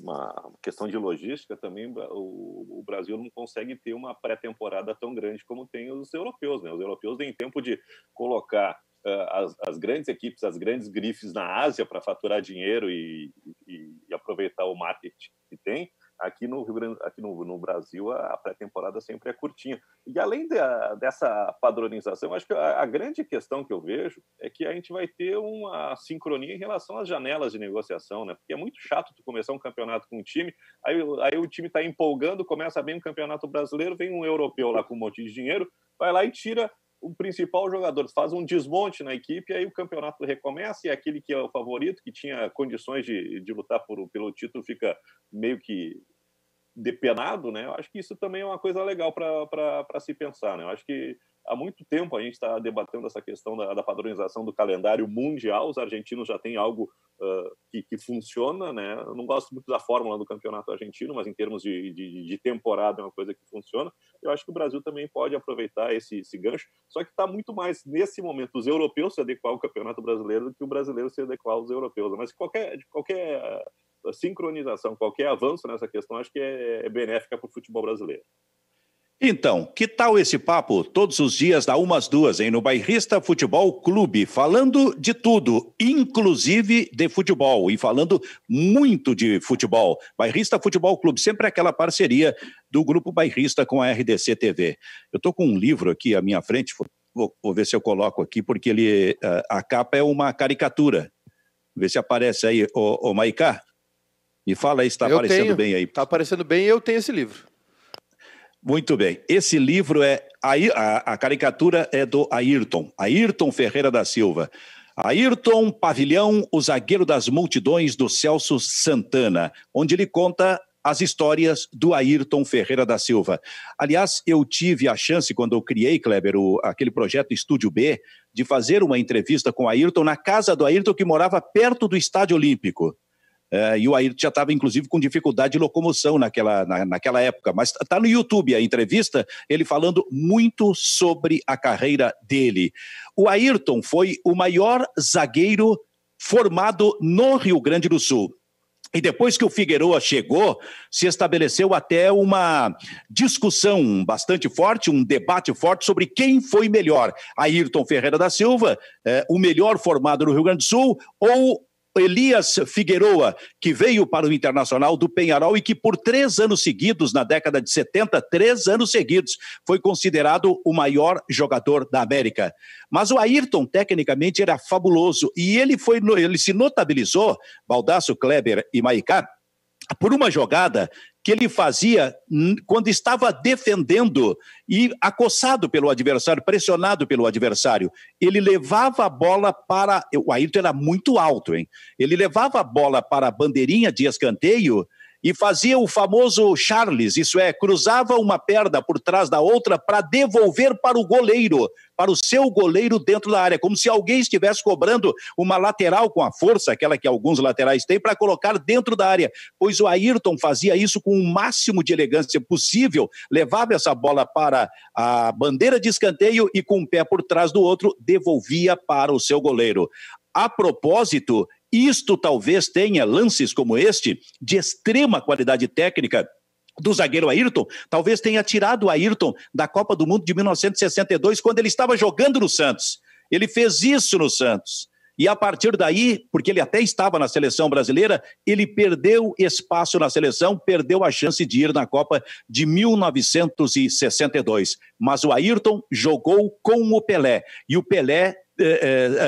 uma questão de logística também, o Brasil não consegue ter uma pré-temporada tão grande como tem os europeus, né? Os europeus têm tempo de colocar as grandes equipes, as grandes grifes na Ásia para faturar dinheiro e aproveitar o marketing que tem. Aqui no Brasil, a pré-temporada sempre é curtinha. E além dessa padronização, acho que a grande questão que eu vejo é que a gente vai ter uma sincronia em relação às janelas de negociação, né? Porque é muito chato tu começar um campeonato com um time, aí o time está empolgando, começa bem o campeonato brasileiro, vem um europeu lá com um monte de dinheiro, vai lá e tira o principal jogador, faz um desmonte na equipe, aí o campeonato recomeça e aquele que é o favorito, que tinha condições de lutar pelo título, fica meio que depenado, né? Eu acho que isso também é uma coisa legal para se pensar, né? Eu acho que há muito tempo a gente está debatendo essa questão da padronização do calendário mundial. Os argentinos já têm algo que funciona, né? Eu não gosto muito da fórmula do campeonato argentino, mas em termos de temporada é uma coisa que funciona. Eu acho que o Brasil também pode aproveitar esse gancho, só que está muito mais, nesse momento, os europeus se adequar ao campeonato brasileiro do que o brasileiro se adequar aos europeus. Mas qualquer sincronização, qualquer avanço nessa questão, acho que é benéfica para o futebol brasileiro. Então, que tal esse papo todos os dias, da 1 às 2, hein, no Bairrista Futebol Clube, falando de tudo, inclusive de futebol, e falando muito de futebol. Bairrista Futebol Clube, sempre aquela parceria do Grupo Bairrista com a RDC TV. Eu estou com um livro aqui à minha frente, vou ver se eu coloco aqui, porque a capa é uma caricatura. Vê se aparece aí, ô Maicá. Me fala aí se está aparecendo bem aí. Está aparecendo bem e eu tenho esse livro. Muito bem. Esse livro a caricatura é do Ayrton Ferreira da Silva. Ayrton Pavilhão, o zagueiro das multidões, do Celso Santana, onde ele conta as histórias do Ayrton Ferreira da Silva. Aliás, eu tive a chance, quando eu criei, Kleber, aquele projeto Estúdio B, de fazer uma entrevista com o Ayrton na casa do Ayrton, que morava perto do Estádio Olímpico. E o Ayrton já estava, inclusive, com dificuldade de locomoção naquela época. Mas está no YouTube a entrevista, ele falando muito sobre a carreira dele. O Ayrton foi o maior zagueiro formado no Rio Grande do Sul. E depois que o Figueroa chegou, se estabeleceu até uma discussão bastante forte, um debate forte sobre quem foi melhor. Ayrton Ferreira da Silva, o melhor formado no Rio Grande do Sul, ou Elias Figueroa, que veio para o Internacional do Penharol e que por 3 anos seguidos, na década de 70, 3 anos seguidos, foi considerado o maior jogador da América. Mas o Ayrton, tecnicamente, era fabuloso e ele se notabilizou, Baldasso, Kleber e Maicá, por uma jogada que ele fazia quando estava defendendo e acossado pelo adversário, pressionado pelo adversário. Ele levava a bola para... O Ayrton era muito alto, hein? Ele levava a bola para a bandeirinha de escanteio e fazia o famoso Charles, isso é, cruzava uma perna por trás da outra para devolver para o goleiro, para o seu goleiro dentro da área, como se alguém estivesse cobrando uma lateral com a força, aquela que alguns laterais têm, para colocar dentro da área, pois o Ayrton fazia isso com o máximo de elegância possível, levava essa bola para a bandeira de escanteio e com um pé por trás do outro, devolvia para o seu goleiro. A propósito, isto talvez tenha lances como este, de extrema qualidade técnica do zagueiro Ayrton, talvez tenha tirado o Ayrton da Copa do Mundo de 1962, quando ele estava jogando no Santos. Ele fez isso no Santos. E a partir daí, porque ele até estava na seleção brasileira, ele perdeu espaço na seleção, perdeu a chance de ir na Copa de 1962. Mas o Ayrton jogou com o Pelé. E o Pelé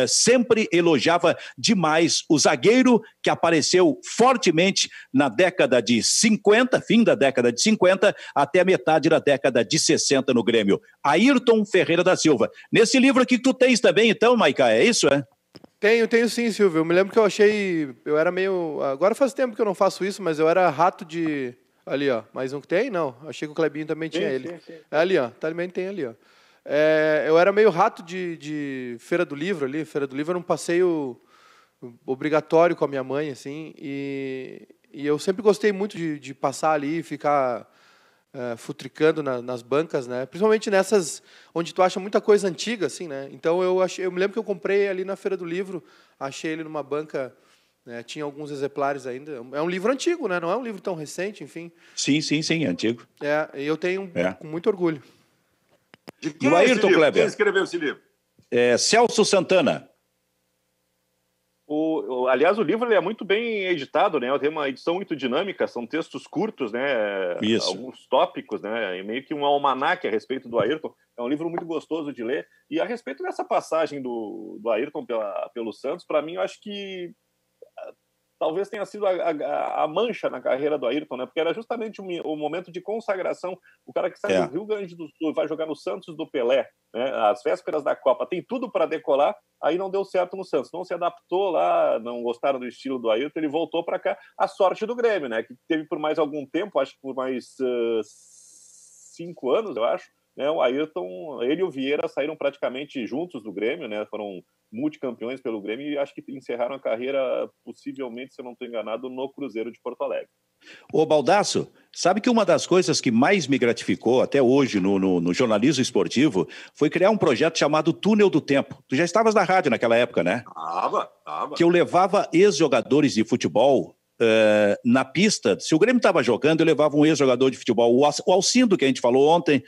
sempre elogiava demais o zagueiro que apareceu fortemente na década de 50, fim da década de 50, até a metade da década de 60 no Grêmio. Ayrton Ferreira da Silva. Nesse livro aqui que tu tens também, então, Maicá, é isso, é? Tenho sim, Silvio. Eu me lembro que eu era meio... Agora faz tempo que eu não faço isso, mas eu era rato de... Ali, ó. Mais um que tem? Não. Achei que o Clebinho também tinha ele. Sim. É ali, ó. Também tem ali, ó. Eu era meio rato de Feira do Livro ali. Feira do Livro era um passeio obrigatório com a minha mãe, assim. E eu sempre gostei muito de passar ali e ficar futricando nas bancas, né? Principalmente nessas onde tu acha muita coisa antiga, assim, né? Então eu me lembro que eu comprei ali na Feira do Livro, achei ele numa banca... tinha alguns exemplares ainda. É um livro antigo, né? Não é um livro tão recente, enfim. Sim, é antigo. E eu tenho com muito orgulho. De quem o Ayrton Kleber? Quem escreveu esse livro? Celso Santana. Aliás, o livro ele é muito bem editado, né? Tem uma edição muito dinâmica, são textos curtos, né? Isso. Alguns tópicos, né? E meio que um almanaque a respeito do Ayrton. É um livro muito gostoso de ler. E a respeito dessa passagem do Ayrton pelo Santos, para mim, eu acho que talvez tenha sido a mancha na carreira do Ayrton, né? Porque era justamente o momento de consagração. O cara que sai do Rio Grande do Sul vai jogar no Santos do Pelé, né? Às vésperas da Copa, tem tudo para decolar, aí não deu certo no Santos. Não se adaptou lá, não gostaram do estilo do Ayrton, ele voltou para cá. A sorte do Grêmio, né? Que teve por mais algum tempo, acho que por mais 5 anos, eu acho, né? O Ayrton, ele e o Vieira saíram praticamente juntos do Grêmio, né? Foram multicampeões pelo Grêmio e acho que encerraram a carreira, possivelmente, se eu não estou enganado, no Cruzeiro de Porto Alegre. Ô, Baldasso, sabe que uma das coisas que mais me gratificou até hoje no jornalismo esportivo foi criar um projeto chamado Túnel do Tempo. Tu já estavas na rádio naquela época, né? Tava. Que eu levava ex-jogadores de futebol na pista. Se o Grêmio estava jogando, eu levava um ex-jogador de futebol. O Alcindo, que a gente falou ontem,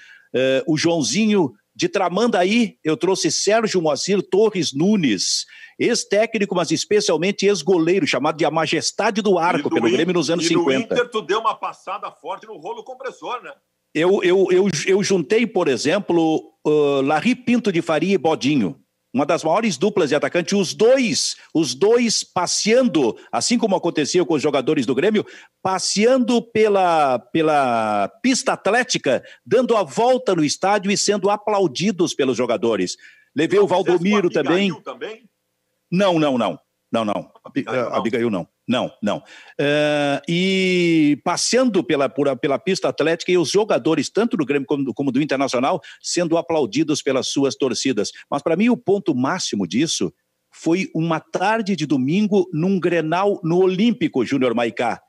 o Joãozinho... De Tramandaí, eu trouxe Sérgio Moacir Torres Nunes, ex-técnico, mas especialmente ex-goleiro, chamado de A Majestade do Arco, pelo Grêmio nos anos 50. E no Inter, tu deu uma passada forte no rolo compressor, né? Eu juntei, por exemplo, Larry Pinto de Faria e Bodinho, uma das maiores duplas de atacante, os dois passeando, assim como acontecia com os jogadores do Grêmio, passeando pela pista atlética, dando a volta no estádio e sendo aplaudidos pelos jogadores. Levei o Valdomiro também. Não. Abigail não. Não. E passeando pela pista atlética e os jogadores, tanto do Grêmio como do Internacional, sendo aplaudidos pelas suas torcidas. Mas para mim o ponto máximo disso foi uma tarde de domingo num Grenal no Olímpico, Júnior Maicá,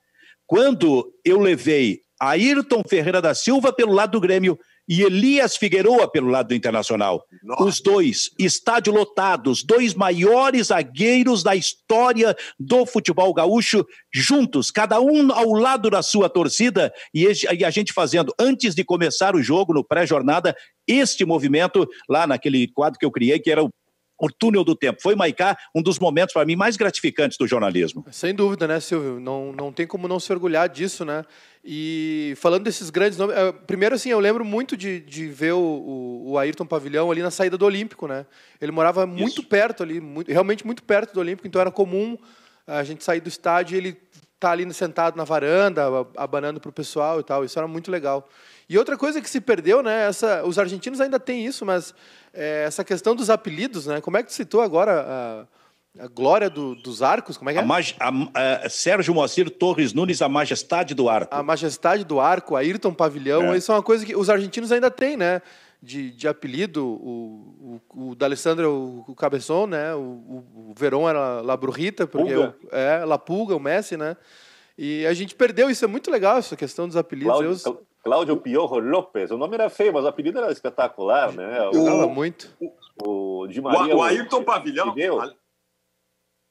quando eu levei Ayrton Ferreira da Silva pelo lado do Grêmio e Elias Figueroa pelo lado do Internacional. Nossa. Os dois, estádio lotado, os dois maiores zagueiros da história do futebol gaúcho, juntos, cada um ao lado da sua torcida, e a gente fazendo, antes de começar o jogo, no pré-jornada, este movimento, lá naquele quadro que eu criei, que era o Túnel do Tempo. Foi, Maicá, um dos momentos, para mim, mais gratificantes do jornalismo. Sem dúvida, né, Silvio? Não tem como não se orgulhar disso, né? E falando desses grandes nomes... Primeiro, assim, eu lembro muito de ver o Ayrton Pavilhão ali na saída do Olímpico, né? Ele morava muito perto ali, realmente muito perto do Olímpico, então era comum a gente sair do estádio e ele tá ali sentado na varanda, abanando para o pessoal e tal. Isso era muito legal. E outra coisa que se perdeu, né? Os argentinos ainda têm isso, mas essa questão dos apelidos, né? Como é que tu citou agora a glória dos arcos? Como é que é? Sérgio Moacir Torres Nunes, A Majestade do Arco. A Majestade do Arco, Ayrton Pavilhão. Isso é uma coisa que os argentinos ainda têm, né? De apelido. O D'Alessandro, o Cabeção, né? O Verón era La Brujita, porque La Pulga, o Messi, né? E a gente perdeu isso. É muito legal essa questão dos apelidos. Cláudio Piojo Lopes. O nome era feio, mas o apelido era espetacular, né? Muito. O Di Maria, o Ayrton Pavilhão,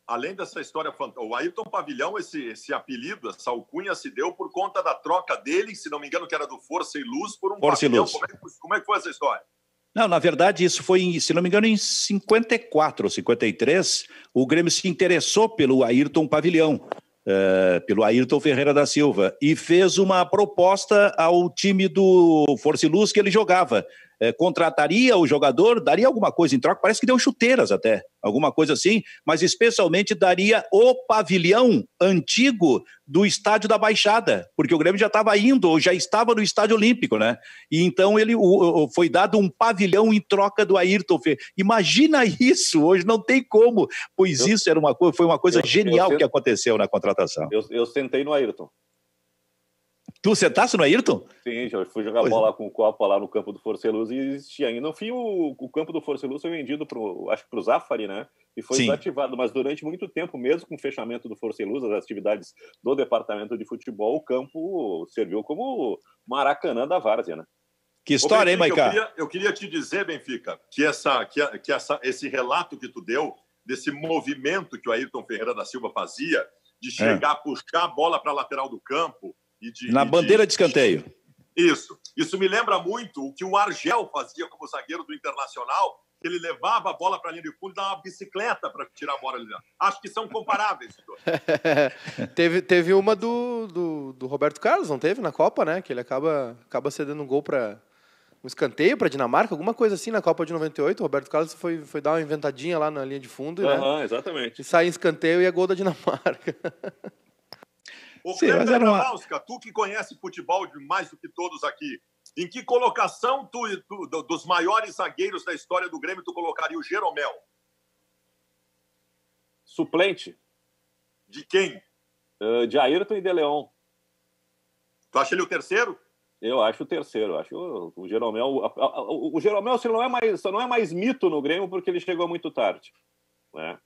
além dessa história fantástica, o Ayrton Pavilhão, esse apelido, essa alcunha se deu por conta da troca dele, se não me engano, que era do Força e Luz, por um pavilhão. Como é que foi essa história? Não, na verdade, isso foi, se não me engano, em 54 ou 53, o Grêmio se interessou pelo Ayrton Pavilhão. Pelo Ayrton Ferreira da Silva, e fez uma proposta ao time do Força e Luz que ele jogava. contrataria o jogador, daria alguma coisa em troca, parece que deu chuteiras até, alguma coisa assim, mas especialmente daria o pavilhão antigo do Estádio da Baixada, porque o Grêmio já estava indo, ou já estava no Estádio Olímpico, né? E então foi dado um pavilhão em troca do Ayrton Ferreira. Imagina isso, hoje não tem como, pois isso foi uma coisa genial que aconteceu na contratação. Eu sentei no Ayrton. Tu sentasse no Ayrton? Sim, já fui jogar bola com o Copa lá no campo do Forceluz e existia ainda. No fim, o campo do Forceluz foi vendido acho que pro Zafari, né? E foi desativado. Mas durante muito tempo, mesmo com o fechamento do Forceluz, as atividades do departamento de futebol, o campo serviu como Maracanã da Várzea, né? Que história, hein, Maiká? Eu queria te dizer, Benfica, que esse relato que tu deu, desse movimento que o Ayrton Ferreira da Silva fazia, de chegar, puxar a bola para a lateral do campo, na bandeira de escanteio. Isso me lembra muito o que o Argel fazia como zagueiro do Internacional, que ele levava a bola para a linha de fundo e dava uma bicicleta para tirar a bola ali. Acho que são comparáveis. Teve uma do Roberto Carlos, não teve? Na Copa, né? Que ele acaba cedendo um gol para um escanteio para a Dinamarca, alguma coisa assim na Copa de 98. O Roberto Carlos foi dar uma inventadinha lá na linha de fundo. Né? Exatamente. E sai em escanteio e é gol da Dinamarca. Ô, Kleber Grabowska, tu que conhece futebol mais do que todos aqui, em que colocação dos maiores zagueiros da história do Grêmio tu colocaria o Jeromel? Suplente. De quem? De Ayrton e de Leon. Tu acha ele o terceiro? Eu acho o terceiro. Acho o Jeromel. O Jeromel só não é mais mito no Grêmio porque ele chegou muito tarde, né?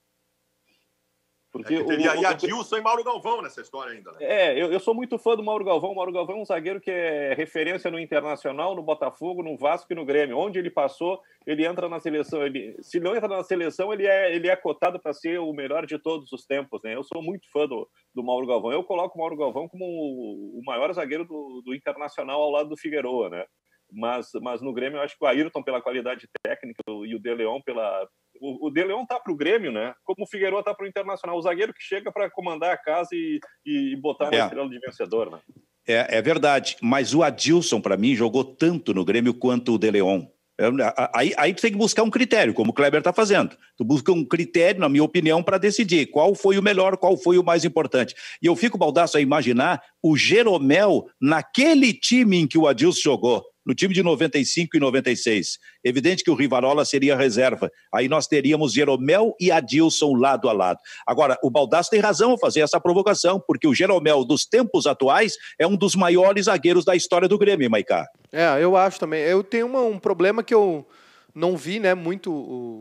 Porque teria aí Adilson e Mauro Galvão nessa história ainda, né? Eu sou muito fã do Mauro Galvão. O Mauro Galvão é um zagueiro que é referência no Internacional, no Botafogo, no Vasco e no Grêmio. Onde ele passou, ele entra na seleção. Se não entra na seleção, ele é cotado para ser o melhor de todos os tempos, né? Eu sou muito fã do Mauro Galvão. Eu coloco o Mauro Galvão como o maior zagueiro do Internacional ao lado do Figueroa, né? Mas no Grêmio eu acho que o Ayrton pela qualidade técnica e o De Leon pela... O De Leon tá pro Grêmio, né? Como o Figueroa tá pro Internacional. O zagueiro que chega para comandar a casa e botar uma estrela de vencedor, né? É verdade. Mas o Adilson, para mim, jogou tanto no Grêmio quanto o De Leon. Aí tu tem que buscar um critério, como o Kleber está fazendo. Tu busca um critério, na minha opinião, para decidir qual foi o melhor, qual foi o mais importante. E eu fico, Baldasso, a imaginar o Jeromel naquele time em que o Adilson jogou, no time de 95 e 96. Evidente que o Rivarola seria reserva. Aí nós teríamos Jeromel e Adilson lado a lado. Agora, o Baldasso tem razão ao fazer essa provocação, porque o Jeromel dos tempos atuais é um dos maiores zagueiros da história do Grêmio, Maiká. Eu acho também. Eu tenho um problema que eu não vi, né, muito...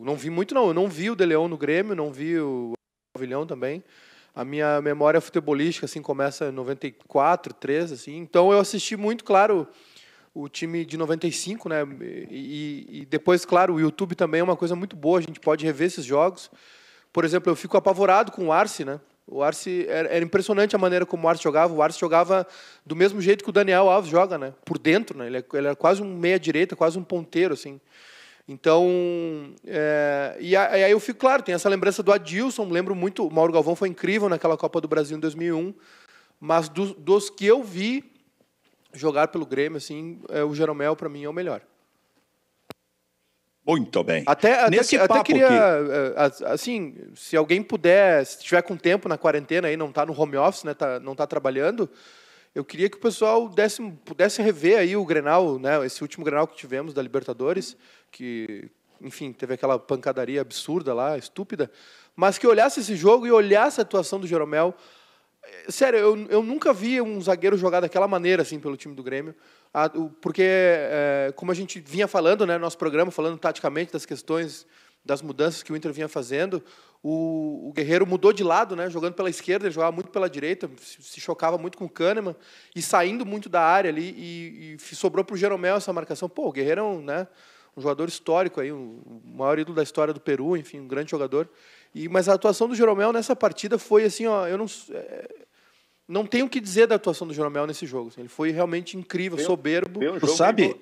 Eu não vi o De Leon no Grêmio, não vi o Pavilhão também. A minha memória futebolística, assim, começa em 94, 3, assim. Então eu assisti muito, claro... o time de 95, né? E depois, claro, o YouTube também é uma coisa muito boa, a gente pode rever esses jogos. Por exemplo, eu fico apavorado com o Arce, né? O Arce, era impressionante a maneira como o Arce jogava. O Arce jogava do mesmo jeito que o Daniel Alves joga, né? Por dentro, né? Ele era quase um meia-direita, quase um ponteiro, assim. Então, e aí eu fico, claro, tem essa lembrança do Adilson, lembro muito, o Mauro Galvão foi incrível naquela Copa do Brasil em 2001, mas dos que eu vi jogar pelo Grêmio, assim, o Jeromel, para mim, é o melhor. Muito bem. Até queria, assim, se alguém puder, se estiver com tempo na quarentena, aí, não está no home office, né, não está trabalhando, eu queria que o pessoal pudesse rever aí o Grenal, né, esse último Grenal que tivemos da Libertadores, que, enfim, teve aquela pancadaria absurda lá, estúpida, mas que olhasse esse jogo e olhasse a atuação do Jeromel. Sério, eu nunca vi um zagueiro jogar daquela maneira, assim, pelo time do Grêmio, porque, como a gente vinha falando, né, no nosso programa, falando taticamente das questões, das mudanças que o Inter vinha fazendo, o Guerreiro mudou de lado, né, jogando pela esquerda, ele jogava muito pela direita, se chocava muito com o Kahneman, e saindo muito da área ali, e sobrou para o Jeromel essa marcação. Pô, o Guerreiro é um jogador histórico, aí, o maior ídolo da história do Peru, enfim, um grande jogador. Mas a atuação do Jeromel nessa partida foi assim, ó, eu não tenho o que dizer da atuação do Jeromel nesse jogo. Assim, ele foi realmente incrível, soberbo. Tu sabe?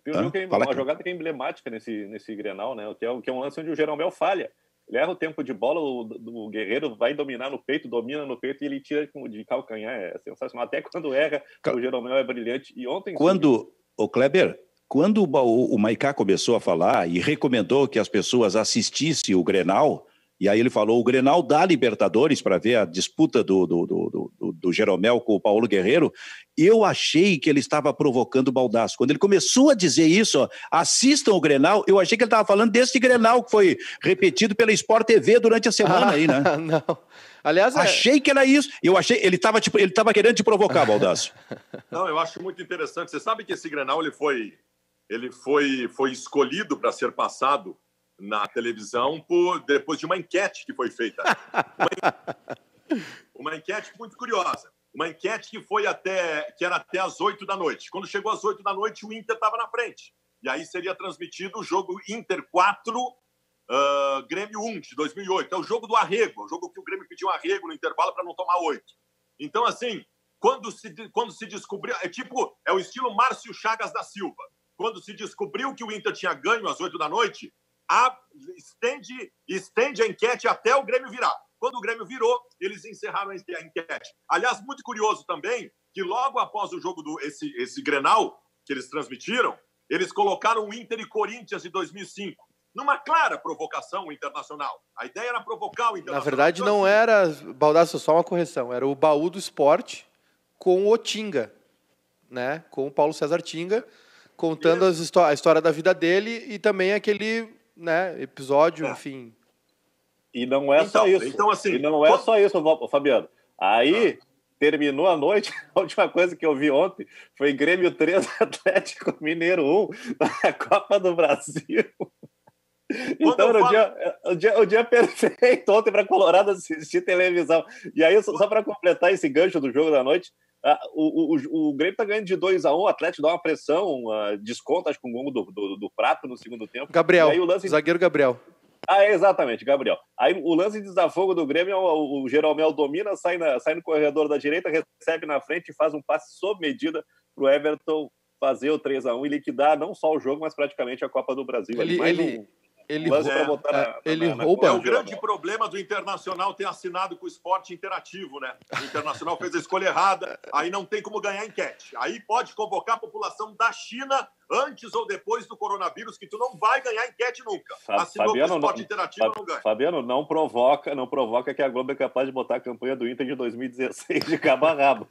Uma jogada que é emblemática nesse Grenal, né? Que é um lance onde o Jeromel falha. Ele erra o tempo de bola, o Guerreiro vai dominar no peito, domina no peito e ele tira de calcanhar. É sensacional. Até quando erra, o Jeromel é brilhante. E ontem... O Kleber, quando o Maicá começou a falar e recomendou que as pessoas assistissem o Grenal, e aí ele falou o Grenal da Libertadores para ver a disputa do Jeromel com o Paulo Guerreiro, eu achei que ele estava provocando o Baldasso. Quando ele começou a dizer isso, ó, assistam o Grenal, eu achei que ele estava falando desse Grenal que foi repetido pela Sport TV durante a semana aí, né? Não. Aliás, achei que era isso. Eu achei, ele estava querendo te provocar, Baldasso. Não, eu acho muito interessante. Você sabe que esse Grenal ele foi escolhido para ser passado na televisão depois de uma enquete que foi feita. Uma enquete muito curiosa. Uma enquete que era até às 8 da noite. Quando chegou às 8 da noite, o Inter estava na frente. E aí seria transmitido o jogo Inter 4, Grêmio 1, de 2008. É o jogo do arrego, o jogo que o Grêmio pediu um arrego no intervalo para não tomar 8. Então, assim, quando se descobriu... É o estilo Márcio Chagas da Silva. Quando se descobriu que o Inter tinha ganho às 8 da noite, estende a enquete até o Grêmio virar. Quando o Grêmio virou, eles encerraram a enquete. Aliás, muito curioso também que logo após o jogo esse Grenal que eles transmitiram, eles colocaram o Inter e Corinthians de 2005 numa clara provocação internacional. A ideia era provocar o Internacional. Na verdade, não era, Baldasso, só uma correção, era o Baú do Esporte com o Tinga, né? Com o Paulo César Tinga, contando a história da vida dele e também aquele, né, episódio, enfim. E não é só isso. Então, assim, e não é só isso, Fabiano. Aí terminou a noite, a última coisa que eu vi ontem foi Grêmio 3, Atlético Mineiro 1, na Copa do Brasil. Então, o dia perfeito ontem para Colorado assistir televisão. E aí, só para completar esse gancho do jogo da noite, o Grêmio está ganhando de 2-1, o Atlético dá uma pressão, desconta, acho que um gol do Prato no segundo tempo. Gabriel, aí o zagueiro Gabriel. Exatamente, Gabriel. Aí o lance de desafogo do Grêmio, o Jeromel domina, sai no corredor da direita, recebe na frente e faz um passe sob medida para o Everton fazer o 3-1 e liquidar não só o jogo, mas praticamente a Copa do Brasil. Ele rouba. É o grande problema do Internacional ter assinado com o Esporte Interativo, né? O Internacional fez a escolha errada, aí não tem como ganhar enquete. Aí pode convocar a população da China antes ou depois do coronavírus, que tu não vai ganhar enquete nunca. Assinou com o Esporte Interativo, não ganha. Fabiano, não provoca que a Globo é capaz de botar a campanha do Inter de 2016 de cabo a rabo.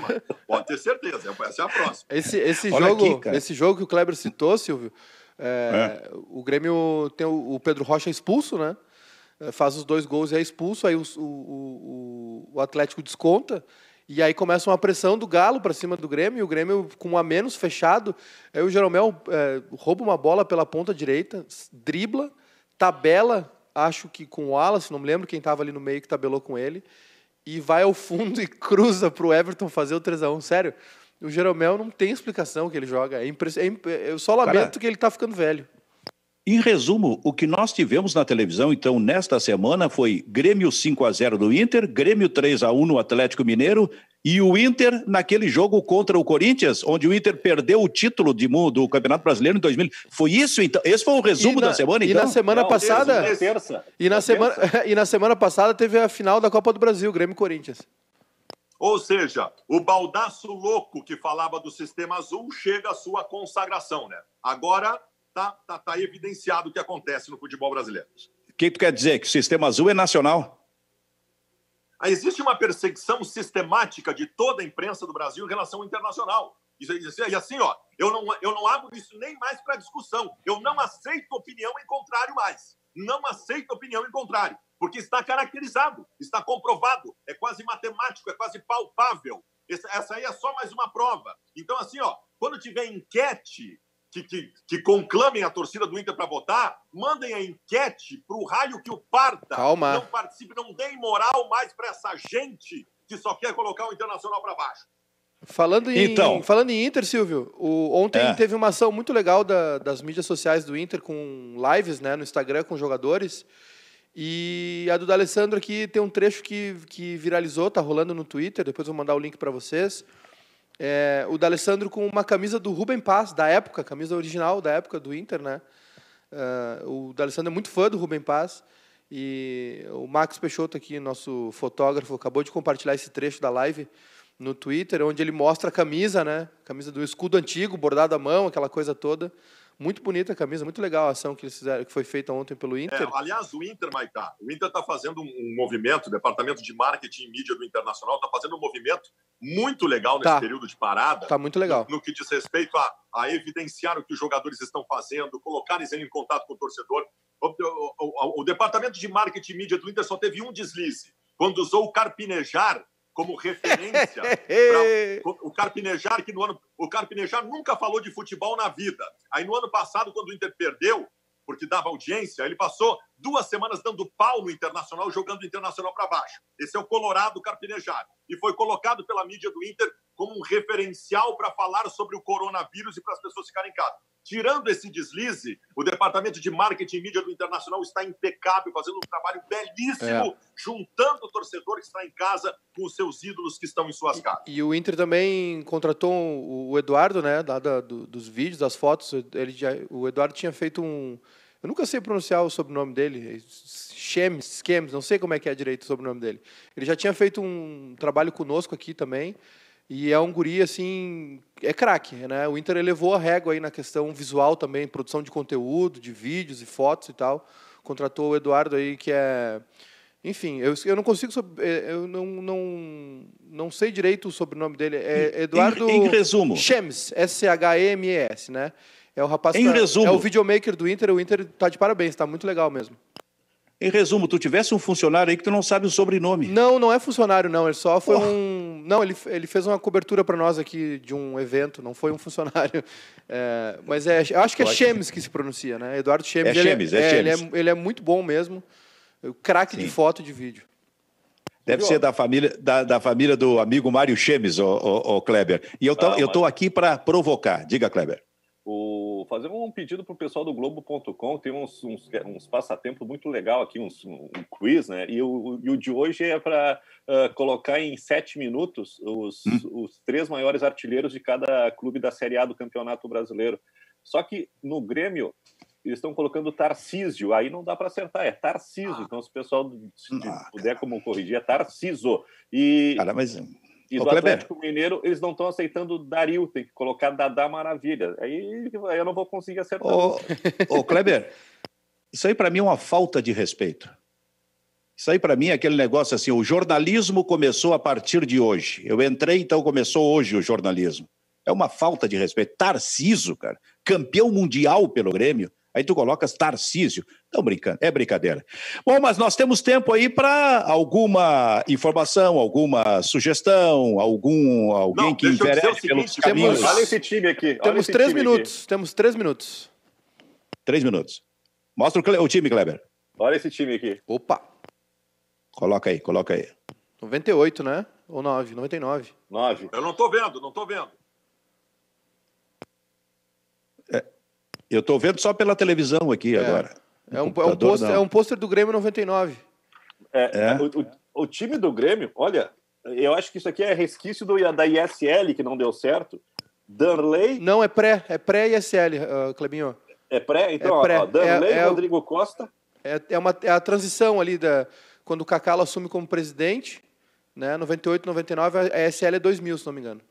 Mas pode ter certeza, essa é a próxima. Esse jogo que o Kleber citou, Silvio, o Grêmio tem o Pedro Rocha expulso, né? Faz os 2 gols e é expulso, aí o Atlético desconta, e aí começa uma pressão do Galo para cima do Grêmio, e o Grêmio com um a menos fechado, aí o Jeromel rouba uma bola pela ponta direita, dribla, tabela, acho que com o Wallace, não me lembro quem estava ali no meio que tabelou com ele, e vai ao fundo e cruza para o Everton fazer o 3-1, sério. O Jeromel não tem explicação que ele joga. Eu só lamento que ele está ficando velho. Em resumo, o que nós tivemos na televisão, então, nesta semana foi Grêmio 5-0 do Inter, Grêmio 3-1 no Atlético Mineiro e o Inter naquele jogo contra o Corinthians, onde o Inter perdeu o título do Campeonato Brasileiro em 2000. Foi isso, então? Esse foi o resumo da semana, então? E na semana passada... E na semana passada teve a final da Copa do Brasil, Grêmio e Corinthians. Ou seja, o Baldasso louco que falava do Sistema Azul chega à sua consagração, né? Agora tá evidenciado o que acontece no futebol brasileiro. O que tu quer dizer? Que o Sistema Azul é nacional? Existe uma perseguição sistemática de toda a imprensa do Brasil em relação ao internacional. E assim, ó, eu não abro isso nem mais para discussão. Eu não aceito opinião em contrário mais. Não aceito opinião em contrário. Porque está caracterizado, está comprovado, é quase matemático, é quase palpável. Essa aí é só mais uma prova. Então, assim, ó, quando tiver enquete que conclamem a torcida do Inter para votar, mandem a enquete para o raio que o parta. Calma. Não participe, não deem moral mais para essa gente que só quer colocar o Internacional para baixo. Falando em Inter, Silvio, ontem teve uma ação muito legal das mídias sociais do Inter com lives, né, no Instagram com jogadores. E a do D'Alessandro aqui tem um trecho que viralizou, tá rolando no Twitter, depois eu vou mandar o link para vocês. O D'Alessandro com uma camisa do Rubem Paz, da época, camisa original da época do Inter, né? O D'Alessandro é muito fã do Rubem Paz. E o Max Peixoto aqui, nosso fotógrafo, acabou de compartilhar esse trecho da live. no Twitter, onde ele mostra a camisa, né? Camisa do escudo antigo, bordado à mão, aquela coisa toda. Muito bonita a camisa, muito legal a ação que eles fizeram, que foi feita ontem pelo Inter. Aliás, o Inter, Maiká, o Inter está fazendo um movimento, o Departamento de Marketing e Mídia do Internacional está fazendo um movimento muito legal nesse período de parada. Tá muito legal. No que diz respeito a evidenciar o que os jogadores estão fazendo, colocar eles em contato com o torcedor. O Departamento de Marketing e Mídia do Inter só teve um deslize, quando usou o Carpinejar como referência. O Carpinejar, o Carpinejar nunca falou de futebol na vida. Aí no ano passado, quando o Inter perdeu, porque dava audiência, ele passou 2 semanas dando pau no Internacional, jogando o Internacional para baixo. Esse é o Colorado Carpinejar. E foi colocado pela mídia do Inter como um referencial para falar sobre o coronavírus e para as pessoas ficarem em casa. Tirando esse deslize, o Departamento de Marketing e Mídia do Internacional está impecável, fazendo um trabalho belíssimo, juntando o torcedor que está em casa com os seus ídolos que estão em suas casas. E o Inter também contratou o Eduardo, né, dos vídeos, das fotos. O Eduardo tinha feito um... Eu nunca sei pronunciar o sobrenome dele. Schemes, não sei como é que é direito o sobrenome dele. Ele já tinha feito um trabalho conosco aqui também. E é um guri, assim, é craque, né? O Inter elevou a régua aí na questão visual também, produção de conteúdo, de vídeos e fotos e tal. Contratou o Eduardo aí, que é... Enfim, eu não consigo... Eu não sei direito o sobrenome dele. É Eduardo... Em resumo. Schemes, S-C-H-E-M-E-S, né? É o rapaz em resumo. É o videomaker do Inter. O Inter tá de parabéns, tá muito legal mesmo. Em resumo, tu tivesse um funcionário aí que tu não sabe o sobrenome. Não é funcionário, não. Ele só foi Não, ele fez uma cobertura para nós aqui de um evento, não foi um funcionário. Mas eu acho que é Schemes que se pronuncia, né? Eduardo Schemes. Schemes. Ele é muito bom mesmo. Craque de foto e de vídeo. Deve ser da família do amigo Mário Schemes, o Kleber. E eu tô aqui para provocar. Diga, Kleber. Fazer um pedido para o pessoal do Globo.com, tem uns passatempos muito legal aqui, um quiz, né? E o de hoje é para colocar em 7 minutos os 3 maiores artilheiros de cada clube da Série A do Campeonato Brasileiro. Só que no Grêmio eles estão colocando Tarcísio, aí não dá para acertar, é Tarcísio. Então, se o pessoal puder como corrigir, é Tarciso. Cara, mas... E do Atlético Mineiro, eles não estão aceitando Dario, tem que colocar Dadá Maravilha. Aí eu não vou conseguir acertar. Ô Kleber, isso aí para mim é uma falta de respeito. Isso aí para mim é aquele negócio assim, o jornalismo começou a partir de hoje. Eu entrei, então começou hoje o jornalismo. É uma falta de respeito. Tarciso, cara, campeão mundial pelo Grêmio. Aí tu colocas Tarcísio. Estão brincando, é brincadeira. Bom, mas nós temos tempo aí para alguma informação, alguma sugestão, alguém que enverede pelos caminhos. Olha esse time aqui. Temos 3 minutos. Temos 3 minutos. 3 minutos. Mostra o time, Kleber. Olha esse time aqui. Opa. Coloca aí. 98, né? Ou 9? 99. 9. Eu não tô vendo. Eu estou vendo só pela televisão aqui agora. É um pôster do Grêmio 99. O time do Grêmio, olha, eu acho que isso aqui é resquício da ISL, que não deu certo. Danley... Não, é pré-ISL, Clebinho. É pré? Então, Danley, Rodrigo Costa... É a transição ali, quando o Kaká assume como presidente, né, 98, 99, a ISL é 2000, se não me engano.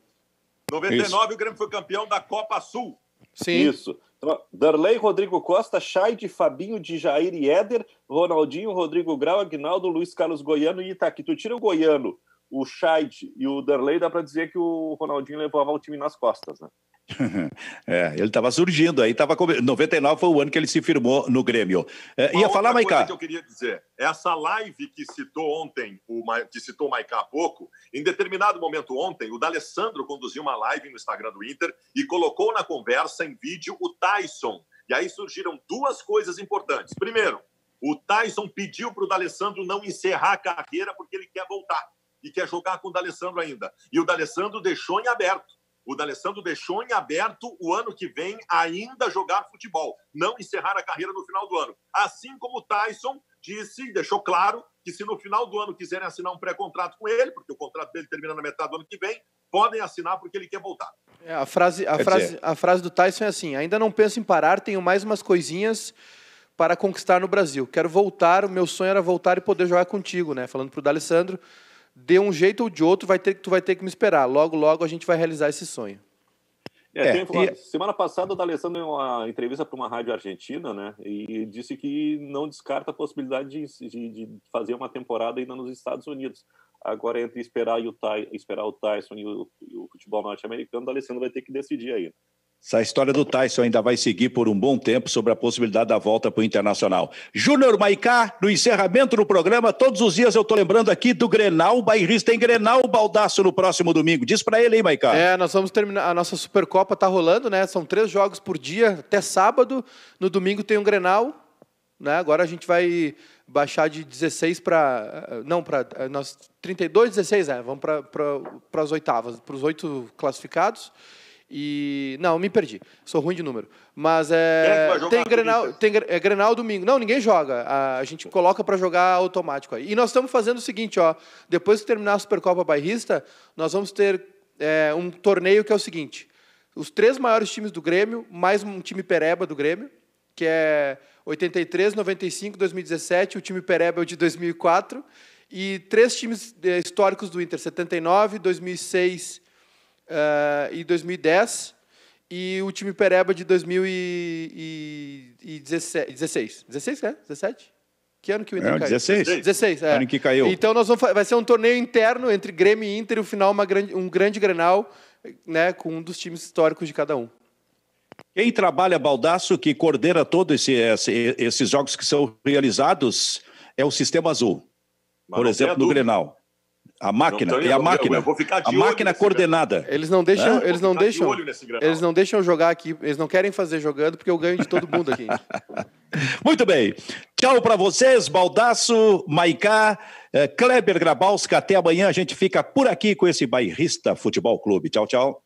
99, isso. O Grêmio foi campeão da Copa Sul. Sim. Isso. Então, Darley, Rodrigo Costa, Chaide, Fabinho, Djair e Éder, Ronaldinho, Rodrigo Grau, Aguinaldo, Luiz Carlos Goiano e Itaqui. Tu tira o Goiano, o Chaide e o Darley, dá para dizer que o Ronaldinho levava o time nas costas, né? Ele estava surgindo aí, 99 foi o ano que ele se firmou no Grêmio. Ia falar, Maiká? Que eu queria dizer, essa live que citou ontem, que citou o Maiká há pouco, em determinado momento ontem, o D'Alessandro conduziu uma live no Instagram do Inter e colocou na conversa em vídeo o Tyson. E aí surgiram 2 coisas importantes. Primeiro, o Tyson pediu para o D'Alessandro não encerrar a carreira porque ele quer voltar e quer jogar com o D'Alessandro ainda. E o D'Alessandro deixou em aberto. O D'Alessandro deixou em aberto o ano que vem ainda jogar futebol, não encerrar a carreira no final do ano. Assim como o Tyson deixou claro que se no final do ano quiserem assinar um pré-contrato com ele, porque o contrato dele termina na metade do ano que vem, podem assinar porque ele quer voltar. A frase do Tyson é assim: ainda não penso em parar, tenho mais umas coisinhas para conquistar no Brasil. Quero voltar, o meu sonho era voltar e poder jogar contigo, né? Falando para o D'Alessandro. de um jeito ou de outro, tu vai ter que me esperar. Logo, logo a gente vai realizar esse sonho. Semana passada o D'Alessandro deu uma entrevista para uma rádio argentina, né? E disse que não descarta a possibilidade de fazer uma temporada ainda nos Estados Unidos. Agora, entre esperar o Tyson e o futebol norte-americano, o D'Alessandro vai ter que decidir aí. Essa história do Tyson ainda vai seguir por um bom tempo sobre a possibilidade da volta para o Internacional. Júnior Maicá, no encerramento do programa, todos os dias eu estou lembrando aqui do Grenal. O bairrista tem Grenal Baldasso no próximo domingo. Diz para ele aí, Maicá. Nós vamos terminar, a nossa Supercopa está rolando, né? São 3 jogos por dia, até sábado. No domingo tem um Grenal, né? Agora a gente vai baixar de 16 para... Não, para 32, 16, vamos para as oitavas, para os 8 classificados. Não, me perdi. Sou ruim de número. Mas tem Grenal domingo. Não, ninguém joga. A gente coloca para jogar automático aí. E nós estamos fazendo o seguinte, ó. Depois que terminar a Supercopa Bairrista, nós vamos ter um torneio que é o seguinte: os 3 maiores times do Grêmio, mais um time pereba do Grêmio, que é 83, 95, 2017. O time pereba é o de 2004. E 3 times históricos do Inter: 79, 2006 e 2010, e o time pereba de 2016. 16, né? 17? Que ano que o Inter caiu? 16, ano que caiu. Então vai ser um torneio interno entre Grêmio e Inter, e o final um grande Grenal, né, com um dos times históricos de cada um. Quem trabalha, Baldasso, que coordena todos esses jogos que são realizados, é o Sistema Azul. Por exemplo, no Grenal. A máquina, eu vou ficar de olho máquina coordenada. Eles não deixam jogar aqui, eles não querem fazer jogando, porque eu ganho de todo mundo aqui. Muito bem. Tchau para vocês, Baldasso, Maicá, Kleber Grabowska. Até amanhã, a gente fica por aqui com esse Bairrista Futebol Clube. Tchau, tchau.